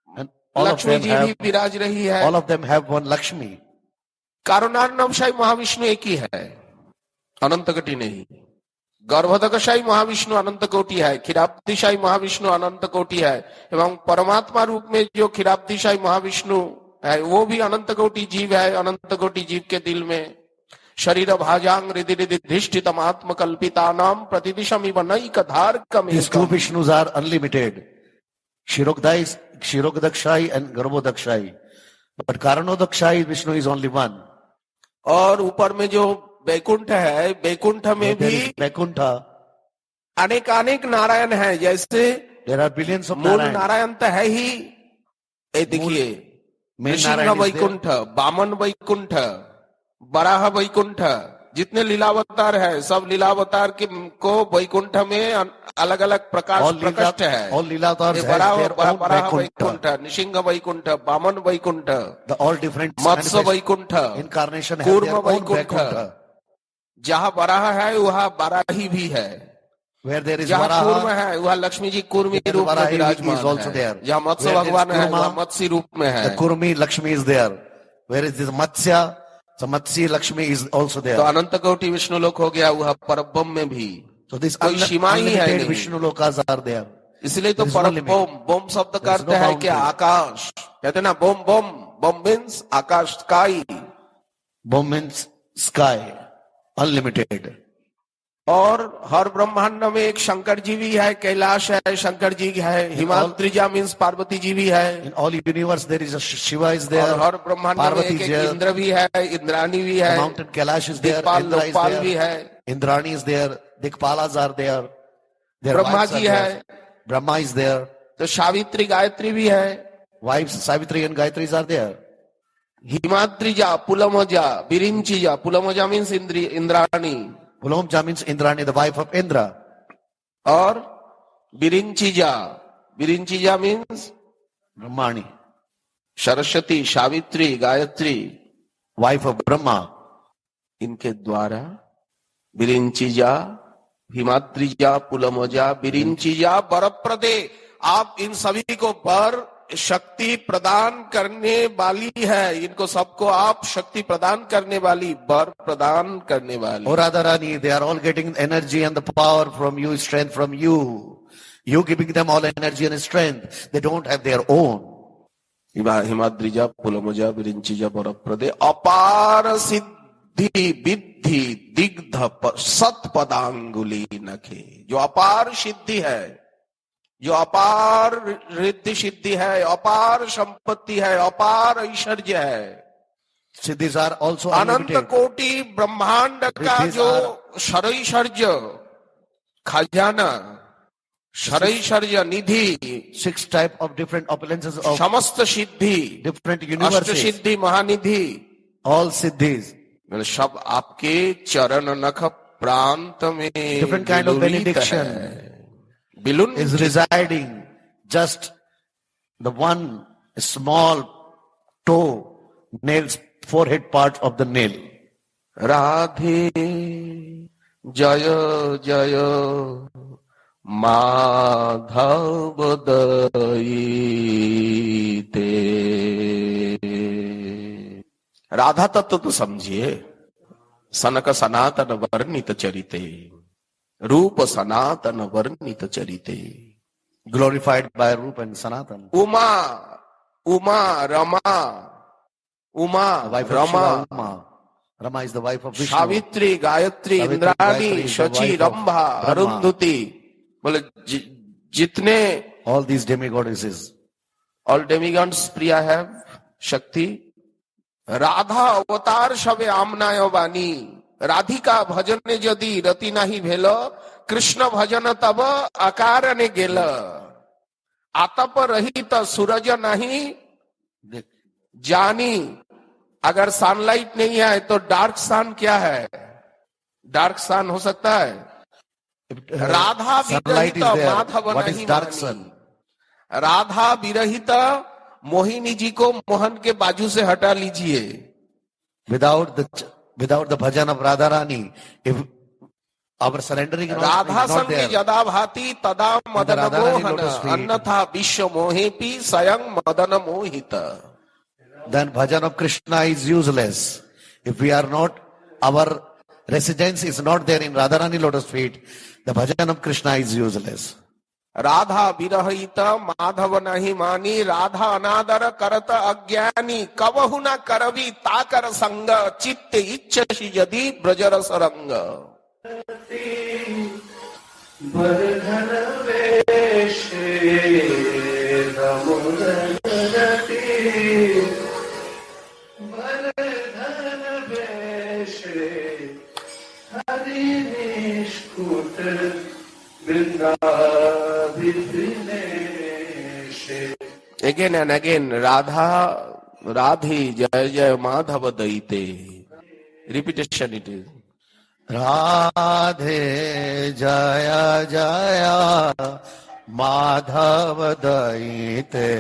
S2: and all of
S1: Lakshmi
S2: them
S1: जी भी
S2: have,
S1: विराज रही है।
S2: all of them have one Lakshmi.
S1: कारुणार्णवशाही Mahavishnu एक ही है, अनंत कोटि नहीं। गर्भोदकशाही महाविष्णु अनंत कोटि है, क्षीराब्दिशाही महाविष्णु अनंत कोटि है, एवं परमात्मा रूप में जो क्षीराब्दिशाही महाविष्णु है वो भी अनंत कोटि जीव है। अनंत कोटि जीव के दिल में शरीर भाजांग हृदय हृदिधिष्ठितम आत्म कल्पितानाम प्रतिदिशम इव नैकधार्कम।
S2: These two Vishnus are unlimited. Kshirodakshai and Garbhodakshai. But Karanodakshai Vishnu is only one.
S1: और ऊपर में जो वैकुंठ है, वैकुंठ में
S2: There
S1: भी
S2: is Vaikuntha.
S1: अनेक अनेक नारायण है। जैसे
S2: There are billions of
S1: मूल
S2: Narayan.
S1: नारायण तो है ही, ये देखिए
S2: Main
S1: Narasimha
S2: Narayan is there.
S1: Vaikuntha, Vaman Vaikuntha, Varaha Vaikuntha, जितने लीलावतार है सब लीलावतार के को वैकुंठ में अलग अलग प्रकाश
S2: All
S1: प्रकट
S2: Leela-
S1: है।
S2: all Leelatars
S1: ये
S2: has their own
S1: Varaha
S2: Vaikuntha.
S1: Vaikuntha, Narasimha Vaikuntha, Vaman Vaikuntha,
S2: The all different
S1: Matsya
S2: manifest
S1: Vaikuntha,
S2: incarnation have
S1: Kurma
S2: their own
S1: Vaikuntha.
S2: Vaikuntha.
S1: जहाँ वराह है वहाँ बाराही भी है,
S2: Where there is
S1: जहाँ कूर्म
S2: Varaha,
S1: है वहाँ लक्ष्मी जी कूर्मी
S2: There
S1: रूप में
S2: Varahi is
S1: विराजमान
S2: also
S1: है।
S2: there.
S1: जहाँ मत्स्य
S2: Where there is
S1: भगवान है
S2: Kurma,
S1: वहाँ मत्स्य रूप में है।
S2: the Kurmi Lakshmi is there. Where is this Matsya? So Matsya Lakshmi is also
S1: तो
S2: there.
S1: अनंत कोटि विष्णु लोक हो गया, वह परब्रह्म में भी
S2: So these
S1: कोई सीमा ही है
S2: unlimited
S1: नहीं।
S2: Vishnu Lokas are there.
S1: इसलिए तो
S2: There is no
S1: परम
S2: limit.
S1: बोम, बोम शब्द का
S2: There is
S1: अर्थ
S2: no
S1: है कि
S2: boundary.
S1: आकाश, कहते हैं ना बोम बोम, बोम मीन्स आकाश, sky.
S2: Bomb means sky. Unlimited.
S1: और हर ब्रह्मांड में एक शंकर जी भी है, कैलाश है, शंकर जी है, हिमाद्रिजा मीन्स पार्वती जी भी है।
S2: In all universe there is a Shiva is
S1: और
S2: there.
S1: हर ब्रह्मांड में
S2: Parvati
S1: एक
S2: is
S1: एक
S2: there.
S1: इंद्र भी है, इंद्राणी भी है,
S2: The mountain Kailash is there.
S1: दिक्पाल
S2: Indra is
S1: Lokpal भी
S2: there.
S1: है,
S2: Indrani is there. Dikpalas are there. Their
S1: Brahma
S2: wives are
S1: जी है,
S2: there. Brahma is there.
S1: तो सावित्री गायत्री भी है,
S2: Wives Savitri and Gayatris are there.
S1: Himadrija, Pulamja, Birinchija, Pulamja means Indrani,
S2: Pulamja means Indrani, the wife of Indra.
S1: और Birinchija, Birinchija means
S2: Brahmani,
S1: Saraswati, Savitri, Gayatri,
S2: wife of Brahma.
S1: इनके द्वारा बिरिंचिजा, हिमाद्रिजा, पुलमजा, बिरिंचिजा वरप्रदे, आप इन सभी को वर शक्ति प्रदान करने वाली है। इनको सबको आप शक्ति प्रदान करने वाली, वर प्रदान करने वाली।
S2: Oh Radharani, they are all getting energy and the power from you, strength from you. You giving them all energy and strength. They don't have their own.
S1: हिमाद्रिजा, Pulamja, बिरिंचिजा वरप्रदे अपार सिद्धि विद्धि दिग्ध सत्पदांगुली नखे। जो अपार सिद्धि है, जो अपार रिद्धि सिद्धि है, अपार संपत्ति है, अपार ऐश्वर्य है,
S2: Siddhis are also
S1: Anant
S2: unlimited.
S1: कोटि ब्रह्मांड का
S2: रिद्धिस
S1: जो शरैश्वर्य खजाना, शरैश्वर्य निधि,
S2: 6 type of different opulences of
S1: समस्त सिद्धि,
S2: different
S1: अष्ट
S2: universes.
S1: सिद्धि महानिधि,
S2: All siddhis.
S1: मतलब सब आपके चरण नख प्रांत में
S2: Different kind of
S1: विलुलित
S2: benediction
S1: है। बिलुन
S2: is residing just the one small toe nails forehead part of the nail.
S1: Radhe जय जय माधव दयिते। राधा तत्व तो समझिए, सनक सनातन वर्णित चरिते, रूप सनातन वर्णित चरिते।
S2: Glorified by Rupa and Sanatan.
S1: Uma Uma Rama, Uma
S2: The wife of
S1: Rama,
S2: Shiva, Uma. Rama is the wife of Vishnu.
S1: Savitri, Gayatri,
S2: Savitri,
S1: Indrani,
S2: Gayatri, the
S1: Shachi,
S2: wife of
S1: Rambha,
S2: Brahma.
S1: Arundhati, बोले जितने
S2: All these demigoddesses.
S1: All demigods प्रिया है शक्ति। राधा अवतार सबे आमनाय वाणी, राधिका भजन यदि रति नाही भेल, कृष्ण भजन तब आकार ने गेल। आतप रहित सूरज नहीं जानी, अगर सनलाइट नहीं है तो डार्क सन क्या है? डार्क सन हो सकता है। राधा
S2: Sunlight
S1: विरहित
S2: is there.
S1: Madhav
S2: What is
S1: नहीं
S2: dark
S1: मानी।
S2: sun?
S1: राधा विरहित मोहिनी जी को मोहन के बाजू से हटा लीजिए।
S2: Without the bhajan of Radharani, if our surrendering and all
S1: Radha
S2: is not
S1: संग
S2: there.
S1: यदा भाति तदा Madan
S2: Radha Rani
S1: Mohan
S2: lotus feet.
S1: अन्यथा विश्व मोहेपि स्वयं मदन मोहित.
S2: Then bhajan of Krishna is useless. If we are not, our residence is not there in Radharani lotus feet, the bhajan of Krishna is useless.
S1: Radha विरहित माधव नहीं मानी राधा अनादर करत अज्ञानी कबहु न करवी ताकर संग चित्त इच्छसि यदि ब्रजरस रंग. Again and again, Radha, Radhi, Jaya Jaya Madhava Daite. Repetition it is.
S2: Radhe Jaya Jaya Madhava Daite.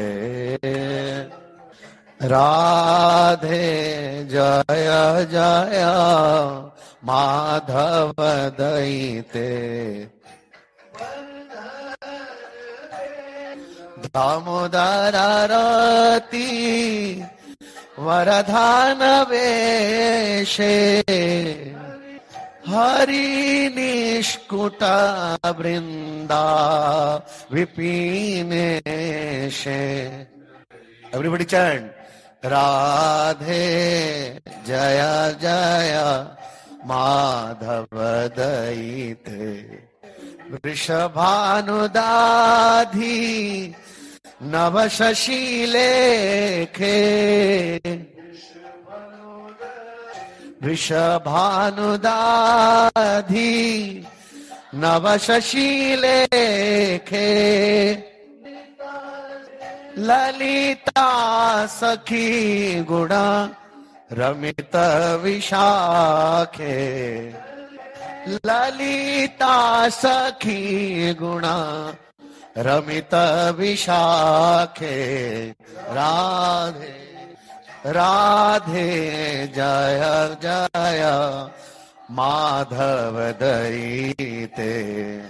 S2: Radhe Jaya Jaya Madhava Daite. Damodararati Varadhana Veshe Hari Nishkuta Brinda Vipineshe. Everybody chant. Radhe Jaya Jaya Madhava Daite. Vrishabhanudadhi Navasashi Lekhe. Vrishabhanudadhi Navasashi Lekhe. Lalita Sakhi Guna Ramita Vishakhe. Lalita Sakhi Guna Ramita Vishakhe. Radhe Radhe Jaya Jaya Madhava Daite.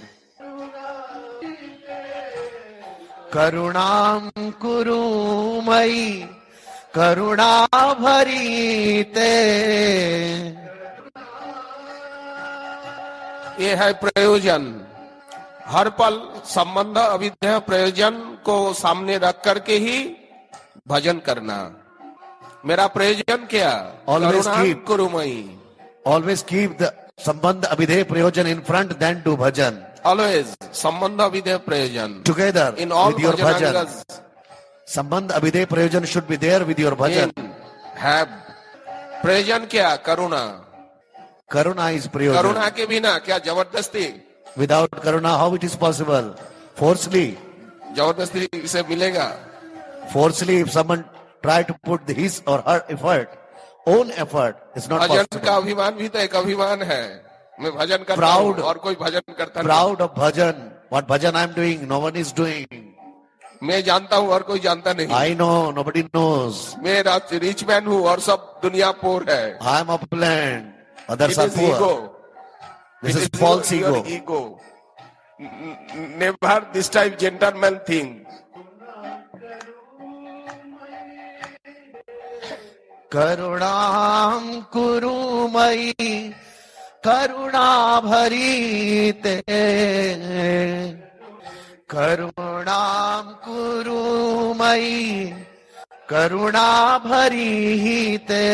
S2: Karunam Kuru Mai Karuna Bharite.
S1: ये है प्रयोजन. हर पल संबंध अविद्या प्रयोजन को सामने रख करके ही भजन करना. मेरा प्रयोजन क्या?
S2: Always
S1: Karuna
S2: keep.
S1: कुरुमयी.
S2: Always keep the Sambandha Abhidheya Prayojan in front, then do bhajan.
S1: Always संबंध अविद्या प्रयोजन.
S2: Together
S1: In all
S2: with your bhajan.
S1: bhajanangas.
S2: Sambandha Abhidheya Prayojan should be there with your bhajan.
S1: है प्रयोजन क्या? करुणा.
S2: Karuna is prayojan.
S1: करुणा के बिना क्या जबरदस्ती?
S2: Without Karuna, how it is possible? Forcefully.
S1: जबरदस्ती से मिलेगा?
S2: Forcefully, if someone try to put his or her effort, own effort, it's not
S1: bhajan
S2: possible.
S1: का अभिमान भी तो एक अभिमान है. मैं भजन करता
S2: Proud.
S1: हूँ और कोई भजन करता नहीं.
S2: Proud of bhajan. What bhajan I am doing, no one is doing.
S1: मैं जानता हूँ और कोई जानता नहीं.
S2: I know, nobody knows.
S1: मैं रिच मैन हूँ और सब दुनिया पोर है.
S2: I am opulent. Others
S1: It
S2: are
S1: is
S2: poor.
S1: ego.
S2: This
S1: It
S2: is false
S1: your
S2: ego.
S1: ego. Never this type gentleman thing.
S2: Karunam Kurumai Karuna Bharite. Karunam Kurumai Karuna Bharite.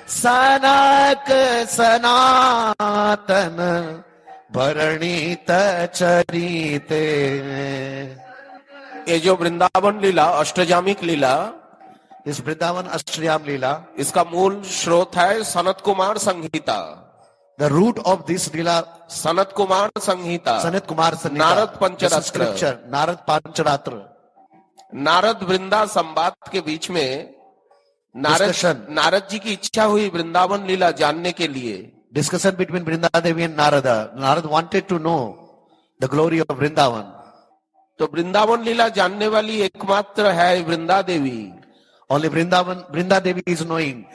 S2: Sanak Sanatan Bharanita Charite.
S1: ये जो वृंदावन लीला अष्टजामिक लीला,
S2: इस वृंदावन अष्टयाम लीला,
S1: इसका मूल स्रोत है सनत कुमार संहिता.
S2: the root of this lila,
S1: Sanat Kumar Samhita.
S2: Sanat Kumar Sanhita,
S1: Narad
S2: this is
S1: Pancharatna.
S2: scripture, Narad Pancharatra.
S1: Narad वृंदा संवाद के बीच में
S2: Discussion.
S1: नारद जी की इच्छा हुई वृंदावन लीला जानने के लिए.
S2: Discussion between Vrindadevi and Narada. Narada wanted to know the glory of Vrindavan.
S1: तो वृंदावन लीला जानने वाली एकमात्र है Vrinda Devi.
S2: Only Vrindadevi is knowing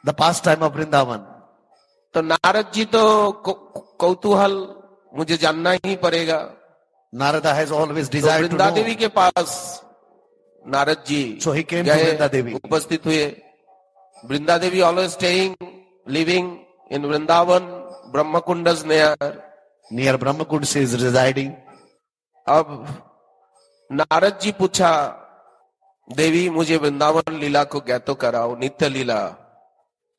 S2: the pastime of Vrindavan.
S1: तो नारद जी तो कौतूहल मुझे जानना ही पड़ेगा।
S2: Narada has always
S1: तो
S2: desired to
S1: वृंदा
S2: know.
S1: देवी के पास Narad ji
S2: So he came to
S1: गए,
S2: Vrinda Devi.
S1: उपस्थित हुए। Vrinda Devi always staying living in Vrindavan ब्रह्मकुंडस near.
S2: Near Brahmakund she is residing.
S1: अब नारद जी पूछा, देवी मुझे वृंदावन लीला को ज्ञातो कराओ, नित्य लीला।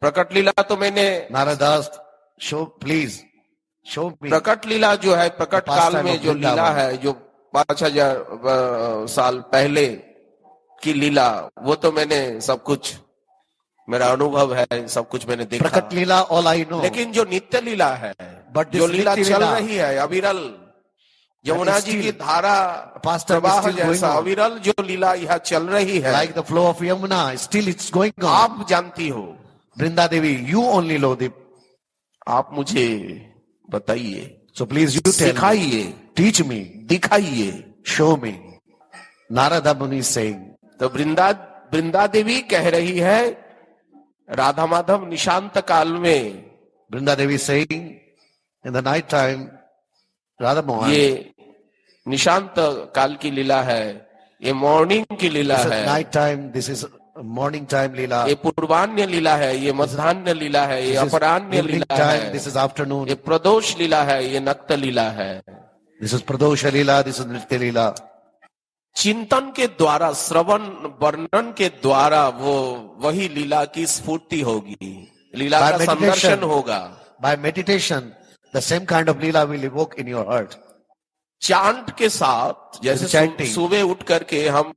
S1: प्रकट लीला तो मैंने,
S2: Narada asked, show me.
S1: प्रकट लीला जो है, प्रकट काल में जो लीला है, जो 5000 साल पहले की लीला, वो तो मैंने सब कुछ, मेरा अनुभव है, सब कुछ मैंने देखा।
S2: Prakat Leela, all I know.
S1: लेकिन जो नित्य लीला है,
S2: But this
S1: जो लीला
S2: नित्य
S1: चल
S2: लीला,
S1: रही है अविरल, यमुना जी की धारा
S2: past time is
S1: प्रवाह
S2: still going
S1: जैसा
S2: on.
S1: अविरल जो लीला यहाँ चल रही है,
S2: Like the flow of Yamuna, still it's going on.
S1: आप जानती हो।
S2: Vrinda Devi, you only know the.
S1: आप मुझे बताइए,
S2: So please you tell me,
S1: सिखाइए,
S2: teach me,
S1: दिखाइए।
S2: show me. Narada Muni is saying,
S1: तो वृंदा देवी कह रही है, राधा माधव निशांत काल में
S2: Vrinda Devi is saying, in the night time, Radha Mohan,
S1: ये निशांत काल की लीला है, ये मॉर्निंग की लीला
S2: this is
S1: है,
S2: night time, this is morning time Leela,
S1: ये पूर्वान्य लीला है, ये मध्यान्ह लीला है, ये
S2: this is
S1: अपराह्न
S2: evening
S1: लीला
S2: time,
S1: है,
S2: this is afternoon,
S1: ये प्रदोष लीला है, ये नक्त लीला है।
S2: this is Pradosha Leela, this is Nritya Leela.
S1: चिंतन के द्वारा, श्रवण वर्णन के द्वारा वो वही लीला की स्फूर्ति होगी, लीला
S2: By
S1: का
S2: meditation.
S1: संदर्शन होगा।
S2: By meditation, the same kind of Leela will evoke in your heart.
S1: Chant के साथ, जैसे
S2: chanting.
S1: सुबह उठ करके हम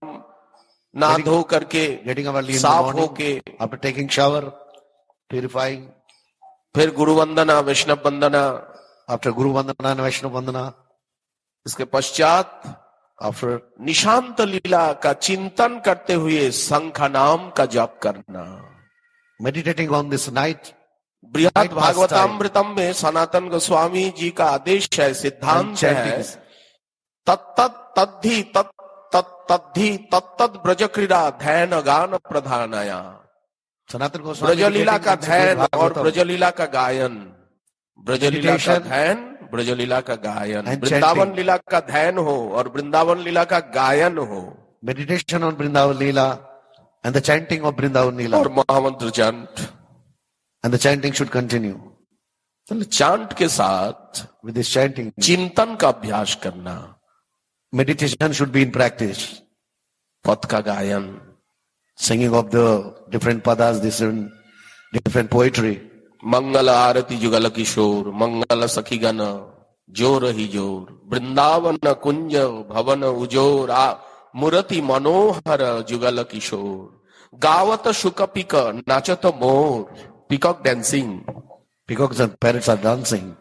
S1: नहा धो करके
S2: Getting our in the
S1: साफ
S2: morning,
S1: होके
S2: after taking shower, purifying,
S1: फिर गुरु वंदना, वैष्णव वंदना,
S2: after Guru Vandana and Vaishnava Vandana,
S1: इसके पश्चात
S2: after
S1: निशांत लीला का चिंतन करते हुए शंख नाम का जप करना।
S2: meditating on this night,
S1: बृहद
S2: night
S1: भागवतामृतम में सनातन गोस्वामी जी का आदेश है, सिद्धांत
S2: and
S1: है,
S2: chanting.
S1: तत्तद्धि तत्तद्धि तत्तद ब्रज क्रीड़ा ध्यान गान प्रधानया।
S2: Sanatana Goswami
S1: ब्रजलीला का
S2: meditating on
S1: ध्यान और
S2: Bhagavatam
S1: ब्रजलीला का गायन, ब्रजलीला का
S2: Meditation
S1: ध्यान, ब्रजलीला का गायन,
S2: and
S1: वृंदावन
S2: chanting.
S1: लीला का ध्यान हो और वृंदावन लीला का गायन हो,
S2: meditation on Vrindavan Leela and the chanting of Vrindavan
S1: और
S2: Leela,
S1: महामंत्र chant.
S2: and the chanting should continue.
S1: Chant के साथ
S2: With this chanting,
S1: चिंतन का अभ्यास करना,
S2: meditation should be in practice.
S1: पद का गायन,
S2: Singing of the different padas, different poetry.
S1: मंगल आरती जुगल किशोर, मंगल सखी गण जोर ही जोर, वृंदावन कुंज भवन उजोर, मूर्ति मनोहर जुगल किशोर, गावत शुकपिक नाचत मोर, peacock dancing,
S2: Peacocks and parrots are dancing.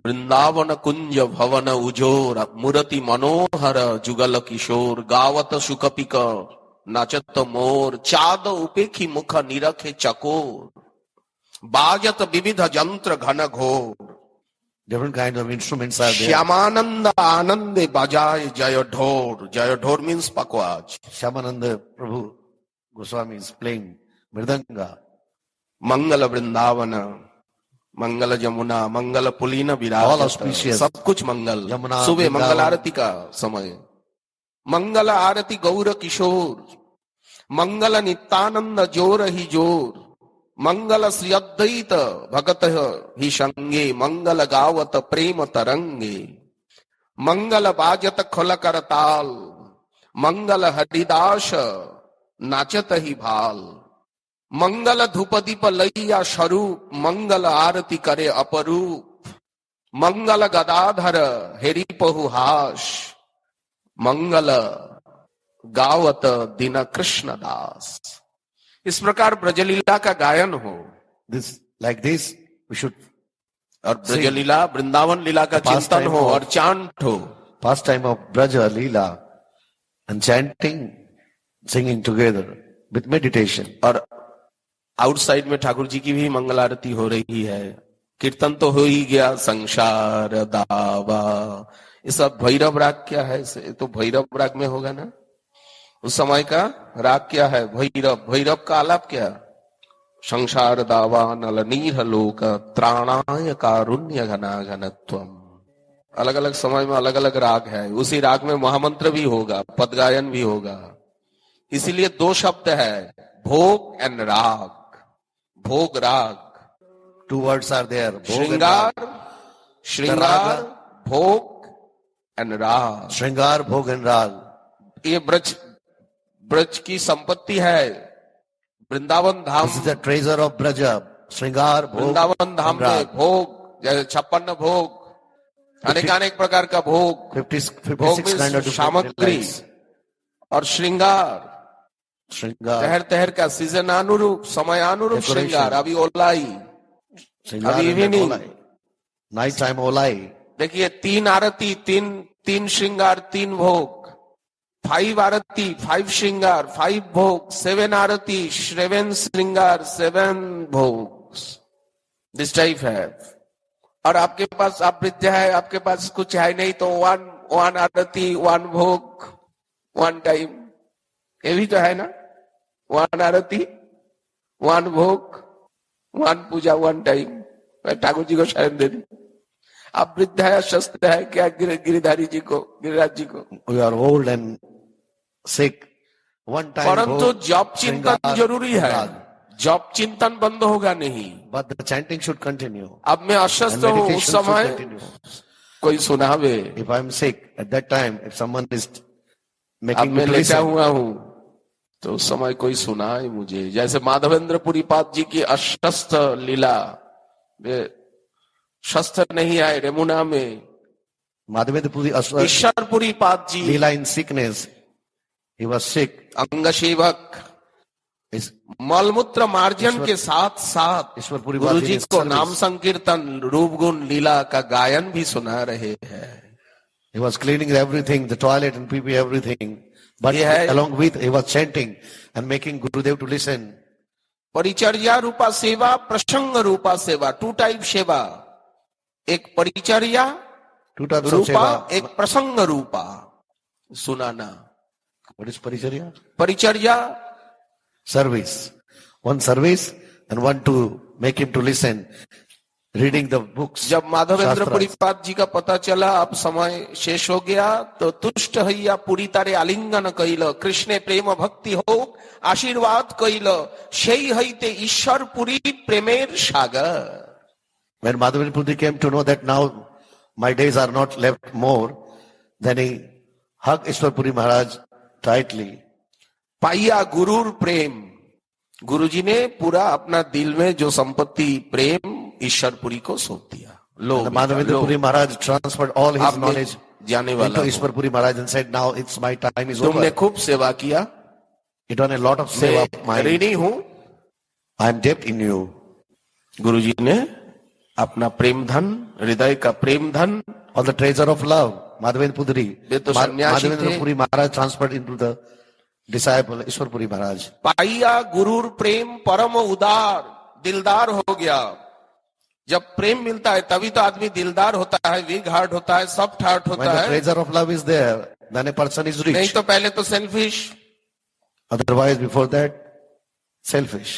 S1: Vrindavan कुंज भवन उजोर, मूर्ति मनोहर जुगल किशोर, गावत शुकपिक नाचत मोर, चाद उपेखी मुख निरखे चकोर, बाजत विविध यंत्र घन घोर,
S2: Different kinds of instruments are there.
S1: Shyamanand आनंदे बजाए जय ढोर, जय ढोर मीन्स पकवाज,
S2: Shyamananda Prabhu Goswami is playing Mridanga.
S1: मंगल वृंदावन, मंगल जमुना, मंगल पुलीन
S2: All
S1: विराजत,
S2: auspicious.
S1: सब कुछ मंगल।
S2: यमुना,
S1: सुबह
S2: वृंदावन।
S1: मंगल आरती का समय, मंगल आरती गौर किशोर, मंगल नित्यानंद जोर ही जोर, मंगल श्री अद्वैत भगत ही संगे, मंगल गावत प्रेम तरंगे, मंगल बाजत खल करताल, मंगल हरिदास नाचत ही भाल, मंगल धूप दीप लैया स्वरूप, मंगल आरती करे अपरूप, मंगल गदाधर हेरी पहुहास, मंगल गावत दीन कृष्ण दास। इस प्रकार ब्रजलीला का गायन हो,
S2: This, like this, we should
S1: और ब्रजलीला वृंदावन लीला का चिंतन हो और चांट हो।
S2: pastime of Braja Leela and chanting, singing together with meditation.
S1: और आउटसाइड में ठाकुर जी की भी मंगल आरती हो रही है, कीर्तन तो हो ही गया, संसार दावा, ये सब भैरव राग क्या है, इसे तो भैरव राग में होगा ना। उस समय का राग क्या है, भैरव, भैरव का आलाप क्या, संसार दावा नल नीर लोक त्राणाय कारुण्य घना घनत्वम। अलग अलग समय में अलग अलग राग है, उसी राग में महामंत्र भी होगा, पदगायन भी होगा। इसीलिए दो शब्द है, भोग एंड राग। भोग राग,
S2: 2 words are there.
S1: श्रृंगार, श्रृंगार, भोग एंड राग।
S2: श्रृंगार, भोग एंड राग।
S1: ये ब्रज ब्रज की संपत्ति है। वृंदावन धाम,
S2: This is the treasure of Braja. श्रृंगार, भोग,
S1: वृंदावन धाम
S2: and
S1: में
S2: राग।
S1: भोग, जैसे 56 भोग, अनेकानेक प्रकार का भोग।
S2: 56
S1: भोग
S2: kind of
S1: में
S2: different
S1: सामग्री
S2: delights.
S1: और श्रृंगार,
S2: श्रृंगार,
S1: तहर तहर का सीजनानुरूप, समयानुरूप
S2: Decoration.
S1: श्रृंगार। अभी ओलाई,
S2: श्रृंगार
S1: अभी
S2: and
S1: evening।
S2: Alloy. Night time alloy.
S1: देखिए 3 आरती, 3 श्रृंगार, 3 भोग। 5 आरती, 5 श्रृंगार, 5 भोग। 7 आरती, 7 श्रृंगार, 7 भोग। दिस टाइप है। और आपके पास आप वृद्ध है, आपके पास कुछ है नहीं, तो 1 आरती, 1 भोग, 1 टाइम। ये भी तो है ना, 1 आरती, 1 भोग, 1 पूजा, 1 टाइम। मैं ठाकुर जी को शरण दे दी। आप वृद्ध है, शस्त्र है क्या गिरिधारी जी को, गिरिराज जी को?
S2: We are old and sick. One time
S1: परंतु
S2: भोग,
S1: जॉब चिंतन
S2: श्रृंगार,
S1: जरूरी है।
S2: राग।
S1: जॉब चिंतन बंद होगा नहीं।
S2: But the chanting should continue.
S1: अब मैं अस्वस्थ
S2: And
S1: हूँ,
S2: meditation
S1: उस
S2: should
S1: समय
S2: continue.
S1: कोई सुनावे।
S2: If I am sick, at that time, if someone is
S1: अब
S2: making
S1: मैं
S2: me to
S1: लेटा
S2: listen,
S1: हुआ हूँ तो उस समय कोई सुनाए मुझे। जैसे माधवेंद्र पुरीपाद जी की अशस्त्र लीला, वे शस्त्र नहीं आए रेमुना में।
S2: Madhavendra Puri
S1: Ishwar Puripad ji
S2: Leela in sickness, he was sick.
S1: अंग सेवक,
S2: Is
S1: मलमूत्र मार्जन के साथ साथ
S2: ईश्वर पुरी
S1: गुरु जी
S2: बात
S1: को
S2: service.
S1: नाम संकीर्तन, रूप गुण लीला का गायन भी सुना रहे हैं।
S2: He was cleaning everything, the toilet and pee everything. But
S1: ये है-
S2: along with, he was chanting and making Gurudev to listen.
S1: परिचर्या रूपा सेवा, प्रसंग रूपा सेवा, 2 टाइप सेवा। एक परिचर्या
S2: 2 types of
S1: रूपा,
S2: seva.
S1: एक प्रसंग रूपा, सुनाना।
S2: What is paricharya?
S1: परिचर्या
S2: Service. One service and one to make him to listen. Reading the books.
S1: जब माधवेंद्र
S2: Shastras.
S1: पुरीपाद जी का पता चला अब समय शेष हो गया, तो तुष्ट हैया पुरी तारे आलिंगन कैल, कृष्ण प्रेम भक्ति हो आशीर्वाद कैल, সেই হইতে ईश्वर पुरी प्रेमेर सागर।
S2: When Madhavendra Puri came to know that now my days are not left more, then he hugged Ishwar Puri Maharaj tightly.
S1: पाइया गुरुर प्रेम, गुरुजी ने पूरा अपना दिल में जो संपत्ति प्रेम ईश्वरपुरी को सौंप दिया। लो
S2: And
S1: बेटा,
S2: Madhavendra
S1: लो,
S2: Puri Maharaj transferred all his
S1: अब मैं
S2: knowledge
S1: जाने वाला
S2: into
S1: हूं।
S2: Ishwar Puri Maharaj and said, now it's my time is
S1: तुमने
S2: over.
S1: खूब सेवा किया,
S2: He done a lot of seva of
S1: मैं
S2: mine.
S1: ऋणी हूं।
S2: I am debt in you.
S1: गुरुजी ने अपना प्रेम धन, हृदय का प्रेम धन,
S2: All the treasure of love, Madhavendra Puri.
S1: वे तो सन्यासी
S2: Madhavendra
S1: थे।
S2: Puri Maharaj transferred into the disciple Ishwar Puri Maharaj.
S1: पाइया गुरुर प्रेम परम उदार, दिलदार हो गया। जब प्रेम मिलता है तभी तो आदमी दिलदार होता है, वीक हार्ट होता है, सॉफ्ट हार्ट
S2: When
S1: होता
S2: the
S1: है।
S2: treasure of love is there, then a person is
S1: नहीं
S2: rich.
S1: तो पहले तो selfish.
S2: Otherwise, before that, selfish.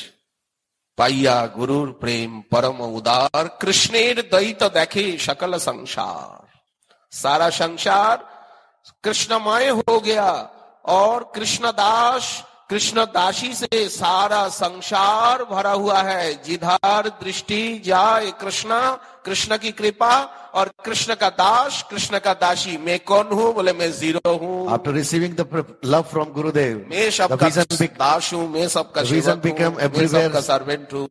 S1: पाइया गुरुर प्रेम परम उदार, कृष्णेर दैत देखे सकल संसार। सारा संसार कृष्णमय हो गया और कृष्णदास, कृष्णदासी से सारा संसार भरा हुआ है। जिधार दृष्टि जाए कृष्णा, कृष्ण की कृपा, और कृष्ण का दास, कृष्ण का दासी। मैं कौन हूँ? बोले मैं जीरो हूँ।
S2: After receiving the love from Gurudev,
S1: मैं
S2: the
S1: सबका
S2: vision,
S1: दास हूँ, मैं सबका
S2: the vision
S1: सेवक हूँ,
S2: became
S1: मैं
S2: everywhere
S1: सबका सर्वेंट हूँ।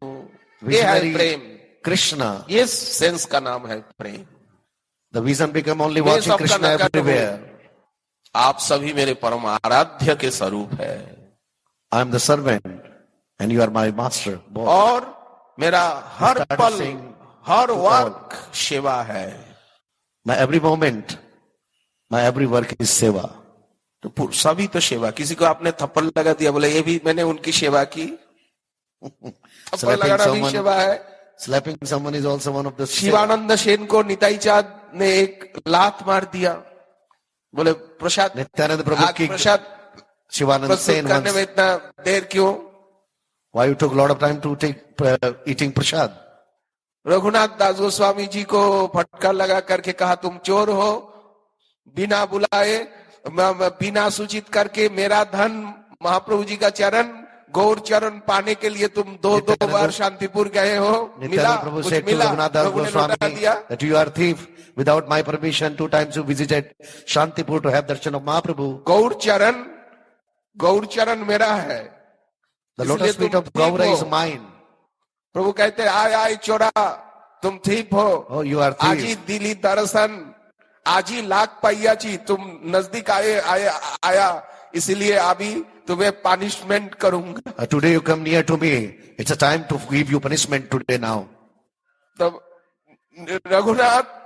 S1: ये है
S2: visionary
S1: प्रेम।
S2: Krishna.
S1: ये सेंस का नाम है प्रेम।
S2: The vision became only
S1: मैं
S2: watching
S1: सबका
S2: Krishna
S1: नकर
S2: everywhere.
S1: हूँ। आप सभी मेरे परम आराध्य के स्वरूप है
S2: I am the servant and you are my master. Both.
S1: और मेरा हर
S2: Start
S1: पल,
S2: saying
S1: हर
S2: to
S1: वर्क सेवा है।
S2: My every moment, my every work is seva.
S1: तो सभी तो सेवा। किसी को आपने थप्पड़ लगा दिया, बोले ये भी मैंने उनकी सेवा की। थप्पड़
S2: Slapping
S1: लगाना भी
S2: someone,
S1: सेवा है।
S2: slapping someone is also one of the seva.
S1: Shivanand Sen को निताई चांद ने एक लात मार दिया, बोले प्रसाद,
S2: Nityananda Prabhu
S1: आज
S2: kicked
S1: प्रसाद
S2: Shivanand
S1: प्रस्तुत
S2: Sen
S1: करने
S2: once.
S1: में इतना देर क्यों?
S2: Why you took a lot of time to take eating prasad?
S1: Raghunath दास गोस्वामी जी को फटकार लगा करके कहा तुम चोर हो, बिना बुलाए बिना सूचित करके मेरा धन महाप्रभु जी का चरण गौर चरण पाने के लिए तुम दो बार शांतिपुर गए हो, मिला
S2: Prabhu
S1: कुछ
S2: said to
S1: मिला?
S2: Raghunath Das
S1: प्रभु ने
S2: Goswami
S1: लौटा दिया।
S2: that you are thief. Without my permission, 2 times you visited Shantipur to have darshan of Mahaprabhu.
S1: गौर चरण मेरा है,
S2: The lotus feet of Gaura is mine.
S1: प्रभु कहते आय आय चोरा, तुम ठीक हो,
S2: Oh, you are
S1: आज ही
S2: thief.
S1: दिली दर्शन, आज ही लाख पाइया जी, तुम नजदीक आया इसलिए अभी तुम्हें पनिशमेंट करूंगा।
S2: Today you come near to me. It's a time to give you punishment today now.
S1: तब रघुनाथ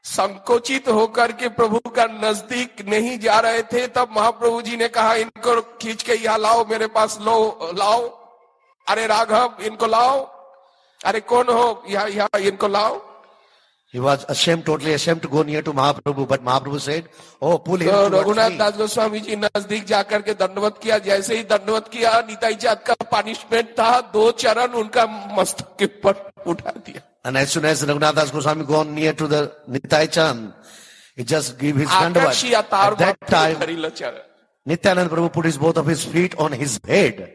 S1: संकोचित होकर के प्रभु का नजदीक नहीं जा रहे थे, तब महाप्रभु जी ने कहा इनको खींच के यहाँ लाओ, मेरे पास लाओ, अरे राघव इनको लाओ, अरे कौन हो यहाँ इनको लाओ।
S2: He was ashamed, totally ashamed to go near to Mahaprabhu, but Mahaprabhu said, "Oh, pull him
S1: तो
S2: towards
S1: रघुनाथ
S2: me."
S1: दास गोस्वामी जी नजदीक जाकर के दंडवत किया, जैसे ही दंडवत किया निताई जात का पनिशमेंट था, 2 चरण उनका मस्तक के ऊपर उठा दिया।
S2: And as soon as Raghunath Das Goswami gone near to the Nitai Chand, he just gave his dandavad.
S1: Aakarshi अवतार
S2: At that time,
S1: हरिल चरण।
S2: Nityananda Prabhu put his both of his feet on his head.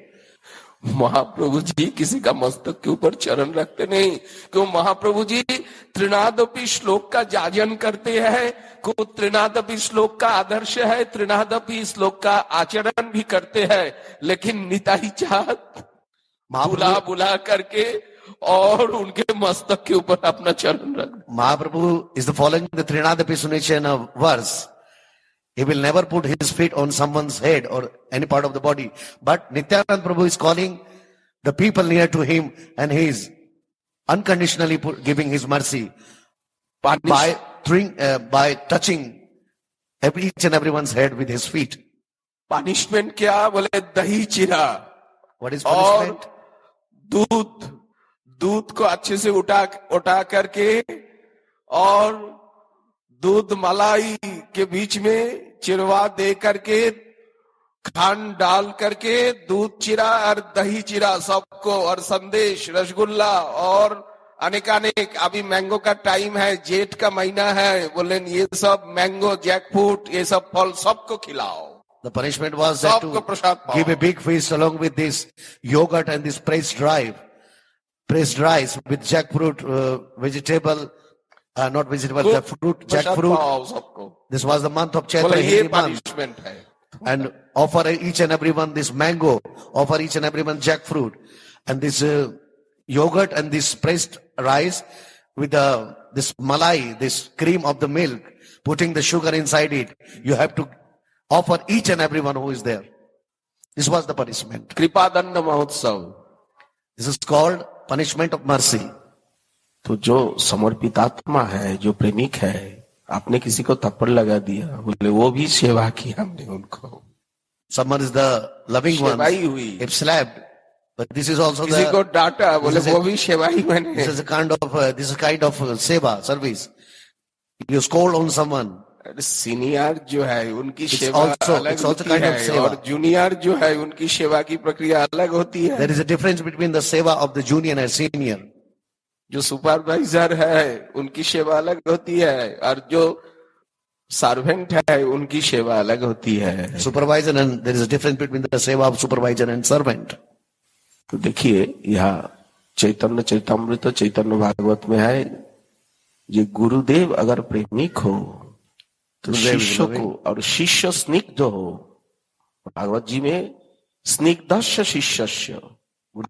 S1: Mahaprabhu ji किसी का मस्तक के ऊपर चरण रखते नहीं, क्यों? महाप्रभु जी त्रिनादपि श्लोक का जाजन करते हैं, को त्रिनादपि श्लोक का आदर्श है, त्रिनादपि श्लोक का आचरण भी करते हैं, लेकिन निताई चाहत बुला करके और उनके मस्तक के ऊपर अपना चरण रख।
S2: Mahaprabhu is the following the Trinadapi Sunachana verse. He will never put his feet on someone's head or any part of the body. But Nityananda Prabhu is calling the people near to him, and he is unconditionally giving his mercy by touching each and everyone's head with his feet.
S1: Punishment क्या? बोले दही चिरा
S2: What is punishment?
S1: और दूध को अच्छे से उठा करके और दूध मलाई के बीच में चिरवा दे करके खांड डाल करके दूध चिरा और दही चिरा सबको, और संदेश रसगुल्ला और अनेकानेक। अभी मैंगो का टाइम है, जेठ का महीना है, बोले ये सब मैंगो जैकफ्रूट ये सब फल सबको खिलाओ।
S2: The punishment was that to give a big feast along with this yogurt and this pressed rice with jackfruit vegetable. Not vegetable, the fruit, jackfruit. This was the month of Chaitra, Hindi month. And offer each and everyone this mango, offer each and everyone jackfruit, and this yogurt and this pressed rice with this malai, this cream of the milk, putting the sugar inside it. You have to offer each and everyone who is there. This was the punishment.
S1: कृपादंड महोत्सव।
S2: This is called punishment of mercy.
S1: तो जो समर्पित आत्मा है, जो प्रेमिक है, आपने किसी को थप्पड़ लगा दिया, बोले वो भी सेवा की हमने उनको।
S2: Someone is the loving one.
S1: हुई।
S2: If slapped, but this is also
S1: किसी को डांटा, बोले वो भी सेवा ही मैंने।
S2: This is a kind of seva service. You scold on someone.
S1: Senior जो है उनकी सेवा अलग होती
S2: kind of
S1: है,
S2: seva.
S1: और जूनियर जो है उनकी सेवा की प्रक्रिया अलग होती है।
S2: There is a difference between the seva of the junior and senior.
S1: जो सुपरवाइजर है उनकी सेवा अलग होती है, और जो सर्वेंट है उनकी सेवा अलग होती है।
S2: Supervisor, and there is a difference between the seva of supervisor and servant.
S1: तो देखिए यहाँ चैतन्य चैतामृत चैतन्य भागवत में है, ये गुरुदेव अगर प्रेमिक हो तो शिष्य को, और शिष्य स्निग्ध हो, भागवत जी में स्निग्धस्य शिष्यस्य,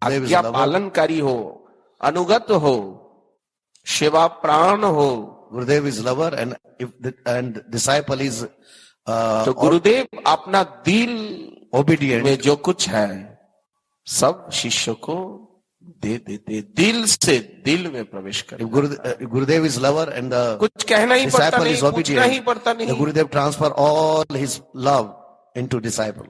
S1: आज्ञा पालनकारी हो, अनुगत हो, सेवा प्राण हो।
S2: Gurudev is lover, and disciple is
S1: तो गुरुदेव अपना दिल
S2: obedient
S1: में जो कुछ है सब शिष्य को दे देते, दिल से दिल में प्रवेश करे।
S2: Gurudev is lover and the
S1: कुछ कहना ही पड़ता
S2: disciple
S1: नहीं,
S2: is
S1: पूछना ही
S2: obedient.
S1: पड़ता
S2: The
S1: नहीं,
S2: Gurudev transfer all his love into disciple.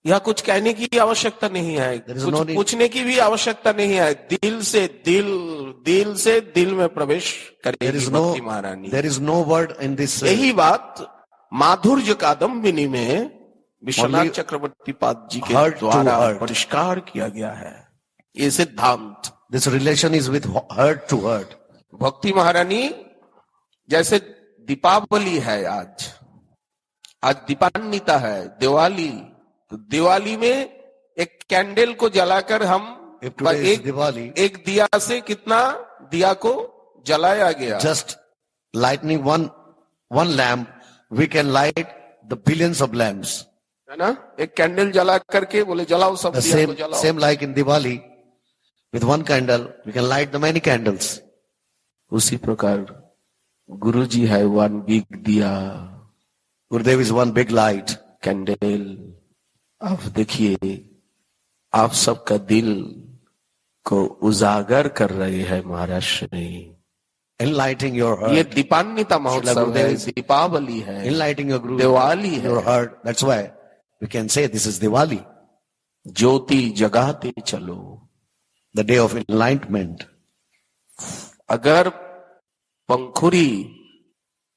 S1: यहाँ कुछ कहने की आवश्यकता नहीं है,
S2: There is
S1: कुछ
S2: no need.
S1: पूछने की भी आवश्यकता नहीं है, दिल से दिल में प्रवेश
S2: There
S1: करेगी
S2: is
S1: भक्ति महारानी।
S2: there is no word in this.
S1: यही बात माधुर्य कादम्बिनी में विश्वनाथ
S2: Only
S1: चक्रवर्ती पाद जी के
S2: heart to
S1: द्वारा
S2: heart.
S1: परिष्कार किया गया है। ये सिद्धांत।
S2: This relation is with heart to heart.
S1: भक्ति महारानी जैसे दीपावली है, आज दीपान्विता है, दिवाली, तो दिवाली में एक कैंडल को जलाकर हम
S2: If today is Diwali,
S1: एक दिया से कितना दिया को जलाया गया।
S2: just lightning one lamp, we can light the billions of lamps.
S1: है ना, एक कैंडल जला करके बोले जलाओ सब
S2: The
S1: दिया को जलाओ।
S2: same like in Diwali, with one candle, we can light the many candles.
S1: उसी प्रकार गुरु जी है वन बिग दिया,
S2: Gurudev is one big light.
S1: Candle. आप देखिए, आप सबका दिल को उजागर कर रहे हैं महाराज श्री।
S2: Enlightening your
S1: ये
S2: heart.
S1: दीपान्विता महोत्सव है, दीपावली है,
S2: Enlightening your Guru.
S1: दिवाली है।
S2: Your heart. That's why we can say this is Diwali,
S1: ज्योति जगाते चलो।
S2: the day of enlightenment.
S1: अगर पंखुरी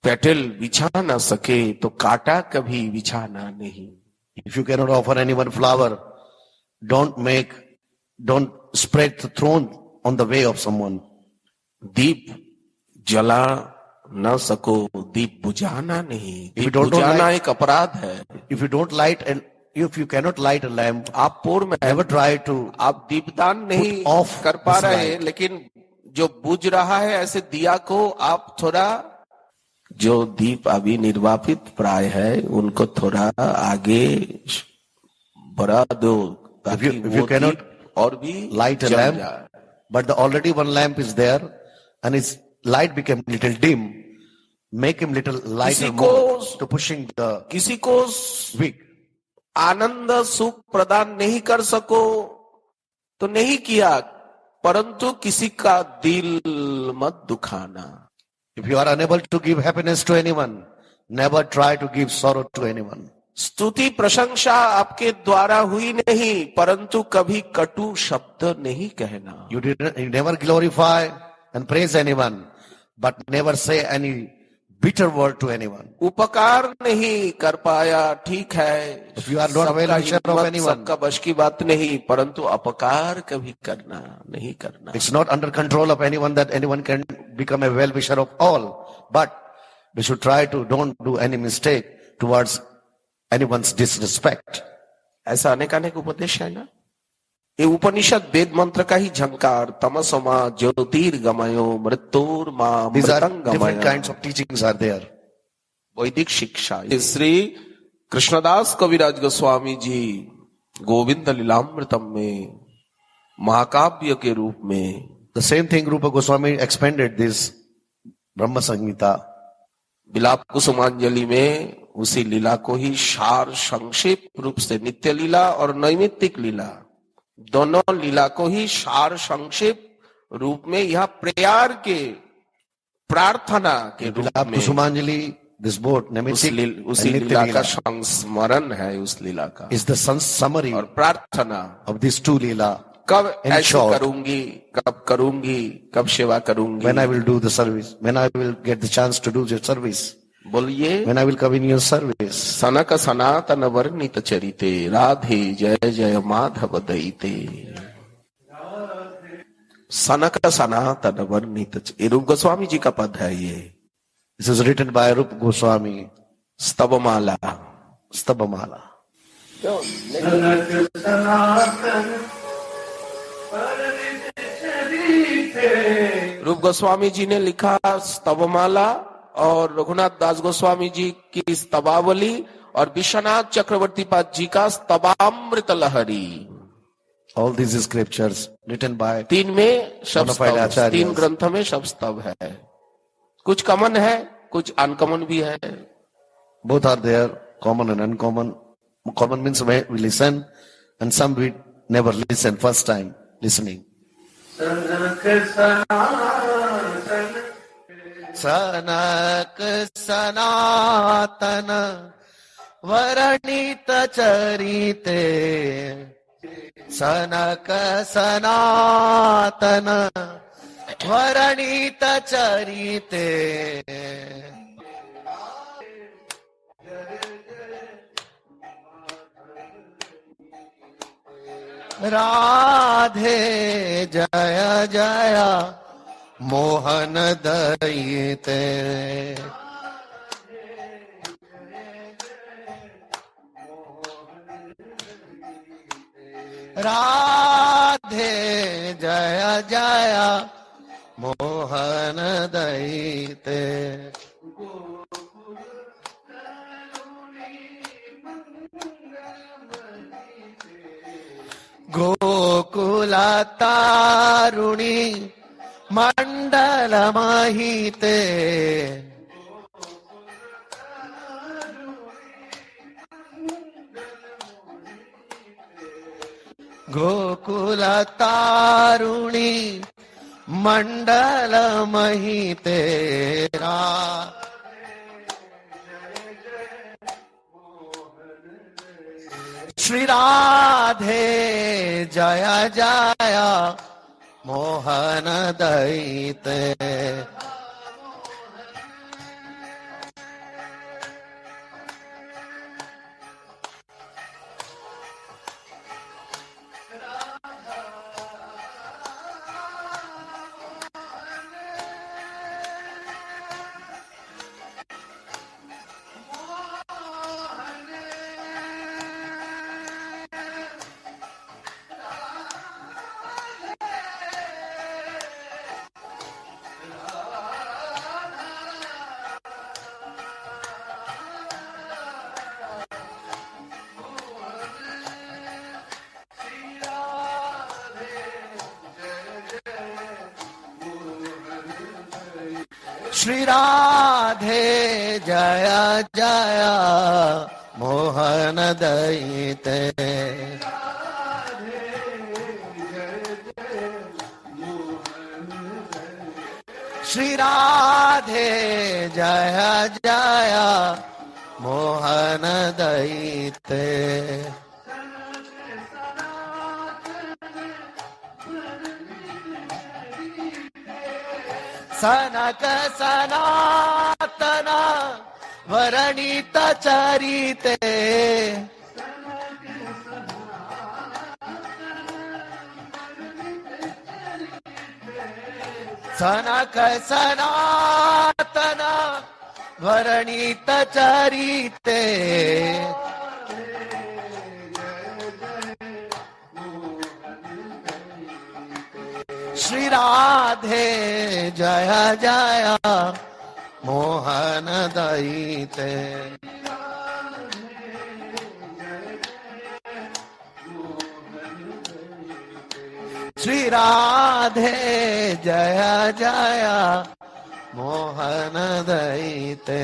S1: पेटल बिछा ना सके तो कांटा कभी बिछाना नहीं।
S2: If you cannot offer anyone flower, don't spread the throne on the way of someone.
S1: दीप जला न सको, दीप बुझाना नहीं।
S2: If you
S1: दीप
S2: don't
S1: बुझाना
S2: like-
S1: एक अपराध है।
S2: If you cannot light a lamp,
S1: आप पोर में
S2: never try to.
S1: आप दीपदान नहीं
S2: Put off
S1: कर पा
S2: this
S1: रहे,
S2: light.
S1: लेकिन जो बुझ रहा है ऐसे दिया को आप थोड़ा, जो दीप अभी निर्वापित प्राय है उनको थोड़ा आगे बढ़ा दो, ताकि
S2: If you
S1: वो
S2: cannot
S1: दीप और भी
S2: light a
S1: जल
S2: lamp,
S1: जाए।
S2: but already one lamp is there, and its light became little dim. Make him little lighter
S1: किसी
S2: more
S1: को-
S2: to pushing the
S1: किसी को
S2: wick.
S1: आनंद सुख प्रदान नहीं कर सको तो नहीं किया, परंतु किसी का दिल मत दुखाना।
S2: If you are unable to give happiness to anyone, never try to give sorrow to anyone.
S1: स्तुति प्रशंसा आपके द्वारा हुई नहीं, परंतु कभी कटु शब्द नहीं कहना।
S2: You never glorify and praise anyone, but never say any bitter word to anyone.
S1: उपकार नहीं कर पाया, ठीक है,
S2: If you are not well
S1: सबका
S2: wisher of
S1: हिम्मत,
S2: anyone.
S1: सबका बश की बात नहीं, परंतु अपकार कभी करना नहीं करना।
S2: It's not under control of anyone that anyone can become a well-wisher of all, but we should try to don't do any mistake towards anyone's disrespect.
S1: ऐसा अनेक उपदेश है ना। ये उपनिषद वेद मंत्र का ही झंकार, तमसोमा ज्योतिर्गमयो मृत्युर्मा
S2: These are
S1: मृतंगमय।
S2: different kinds of teachings are there.
S1: वैदिक शिक्षा। श्री कृष्णदास कविराज गोस्वामी जी गोविंद लीलामृतम में महाकाव्य के रूप में,
S2: The same thing Rupa Goswami expanded this Brahma Samhita.
S1: विलाप कुसुमांजलि में उसी लीला को ही सार संक्षेप रूप से, नित्य लीला और नैमित्तिक लीला दोनों लीला को ही सार संक्षेप रूप में यहाँ प्रेयर के, प्रार्थना के रूप
S2: Vilap
S1: में
S2: Kusumanjali, this both Naimittik
S1: उसी
S2: and
S1: लीला का
S2: Nitya
S1: संस्मरण है, उस लीला का
S2: is the summary
S1: और प्रार्थना।
S2: of these two Leela.
S1: कब
S2: In
S1: ऐसे
S2: short,
S1: करूंगी, कब करूंगी, कब सेवा करूंगी,
S2: when I will do the service, when I will get the chance to do the service,
S1: बोलिए।
S2: when I will come in your service.
S1: सनक सनातन वर्णित चरिते, राधे जय जय माधव दयिते। सनक सनातन वर्णित, ये रूप गोस्वामी जी का पद है। ये
S2: This is written by Rupa Goswami,
S1: Stavamala.
S2: Stabhamala.
S1: रूप गोस्वामी जी ने लिखा स्तवमाला, और रघुनाथ दास गोस्वामी जी की स्तवावली, और विश्वनाथ चक्रवर्ती पाद जी का स्तवामृत लहरी।
S2: All these scriptures written by
S1: तीन में सब
S2: Bonafide
S1: स्तव,
S2: आचार्य।
S1: तीन ग्रंथ में सब स्तव है। कुछ कॉमन है, कुछ अनकॉमन भी है।
S2: both are there, common and uncommon. Common means we listen, and some we never listen first time listening. Sanak sanatana varanita charite, Sanak sanatana varanita charite. Radhe जय जय मोहन दयिते राधे जय जय मोहन दयिते गोकुला तारुणी मंडल महिते गोकुला तारुणी मंडल महिते श्री राधे जय जय मोहन दयिते श्री राधे जय जय मोहन दयिते श्री राधे जय जय मोहन दयिते सनक सनातन वरणित चरिते सनक सनातन वरणित चरिते श्री राधे जय जय मोहन दयिते श्री राधे जय जय मोहन दयिते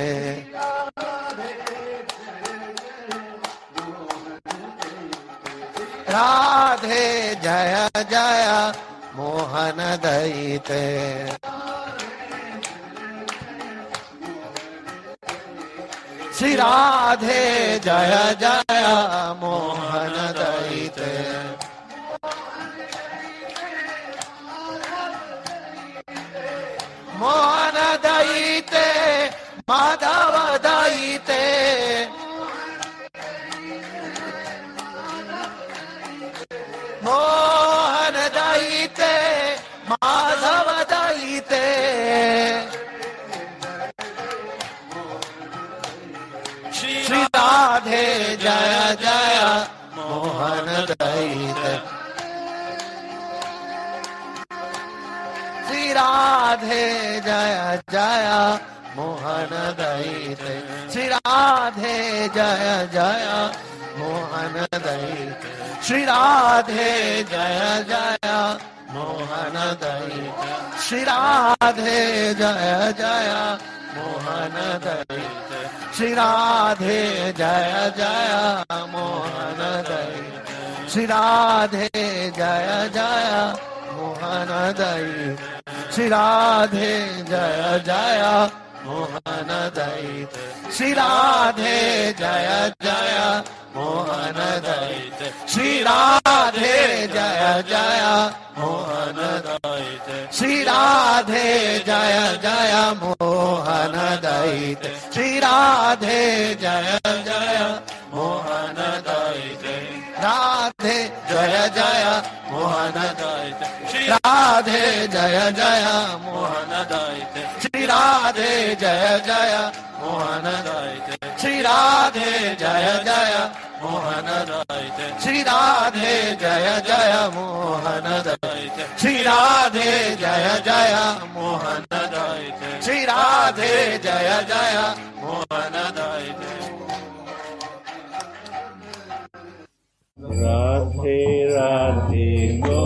S2: राधे जय जय मोहन दयिते श्री राधे जय जय मोहन दयिते मोहन दयिते माधव दयिते मोहन दयिते माधव दयिते श्री राधे जय जय मोहन दयिते श्री राधे जय जय मोहन दयिते श्री राधे जय जय मोहन दयिते श्री राधे जय जय मोहन दयिते श्री राधे जय जय मोहन दयिते श्री राधे जय जय मोहन दयिते श्री राधे जय जय मोहन दयिते श्री राधे जय जय मोहन दयिते श्री राधे जय जय मोहन दयिते श्री राधे जय जय मोहन दयिते श्री राधे जय जय मोहन दयिते श्री राधे जय जय मोहन दयिते राधे जय जय मोहन श्री राधे जय जय मोहन श्री राधे जय जय मोहन श्री राधे जय जय मोहन श्री राधे जय जय मोहन श्री राधे जय जय मोहन श्री राधे जय जय मोहन
S5: राधे राधे गो